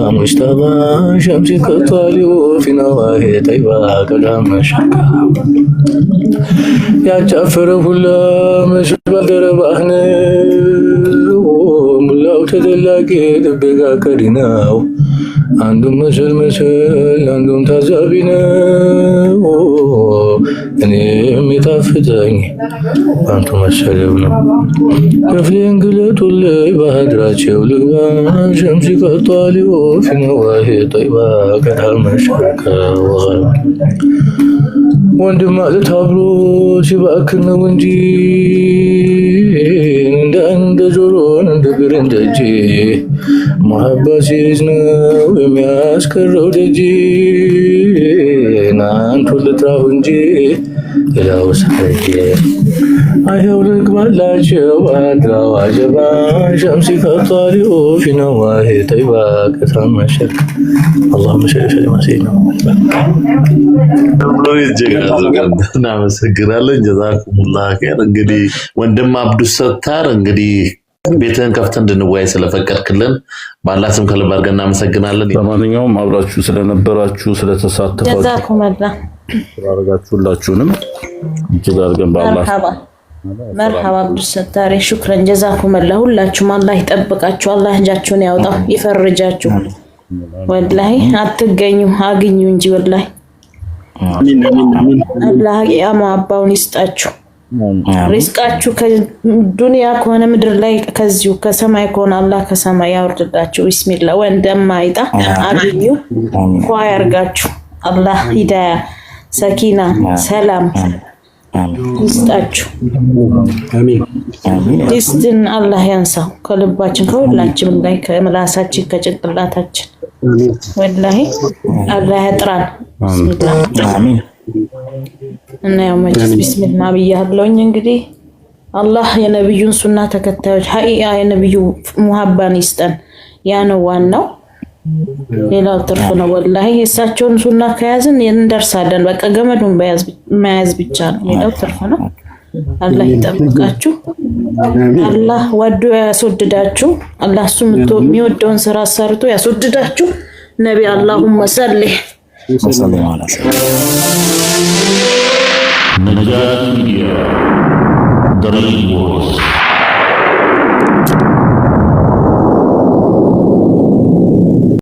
ሸምሲ ከቷሊው ፊናዋሄ ጠይባ ቀዳም መሸካ ያጫፈረ ሁላ መስል ባልደረባህን ሙላው ተደላቂ ጥበቃ ከዲናው አንዱም መስል አንዱም ታዛቢ ነው። እኔም የጣፍጠኝ አንቱ መሰለው ነው። ከፍሌን ግለጡልኝ በሀድራቸው ልግባ ሸምሲ ቀጧሊው ፊነዋሄ ጠይባ ቀዳም መሸካ ወንድም ማለት አብሮ ሲባክን ነው እንጂ እንደ ጆሮን እንደ እግር እንደ እጅ መሀባ ሲይዝ ነው የሚያስቀረው ደጅ ናንቱ ልጥራሁ እንጂ ሌላው ሳይሄ አይኸው ልግባላቸው አድራው አጀባ ሸምሲ ከጧሊው ፊነዋሄ ጠይባ ቀዳም መሸካ اللهم صل وسلم على سيدنا محمد እናመሰግናለን። ጀዛኩሙላህ ኸይር። እንግዲህ ወንድም አብዱስ ሰታር እንግዲህ ቤትህን ከፍተን እንድንወያይ ስለፈቀድክልን በአላህ ስም ከልብ አድርገን እናመሰግናለን። በማንኛውም አብራችሁ ስለነበራችሁ ስለተሳተፋችሁ ጀዛኩሙላህ ሁላችሁንም እጅግ አድርገን በአላህ መርሐባ አብዱስ ሰታር ሹክራን ጀዛኩሙላህ። ሁላችሁም አላህ ይጠብቃችሁ፣ አላህ እጃችሁን ያውጣው ይፈርጃችሁ። ወላሂ አትገኙ አግኙ እንጂ ወላሂ አላህ ያማባውን ይስጣችሁ። ሪዝቃችሁ ከዱንያ ከሆነ ምድር ላይ ከዚሁ ከሰማይ ከሆነ አላህ ከሰማይ ያወርድላችሁ። ቢስሚላህ ወንደማይጣ አግኙ ኳ ያርጋችሁ። አላህ ሂዳያ ሰኪና ሰላም ይስጣችሁ። ይስጥን አላህ ያንሳው ከልባችን ከሁላችንም ላይ ከምላሳችን ከጭንቅላታችን ወላሂ አላህ ያጥራን። ቢስሚላህ አሚን እና ያው መጅስ ቢስሚላህ ብያለሁኝ። እንግዲህ አላህ የነብዩን ሱና ተከታዮች ሀቂቃ የነብዩ ሙሐባን ይስጠን። ያ ነው ዋናው፣ ሌላው ትርፍ ነው። ወላሂ የእሳቸውን ሱና ከያዝን እንደርሳለን። በቃ ገመዱን መያዝ ብቻ ነው፣ ሌላው ትርፍ ነው። አላህ ይጠብቃችሁ። አላህ ወዶ ያስወድዳችሁ። አላህ እሱ የሚወደውን ስራ ሰርቶ ያስወድዳችሁ። ነቢ አላሁመ ሰሊ ነጃት ሚዲያ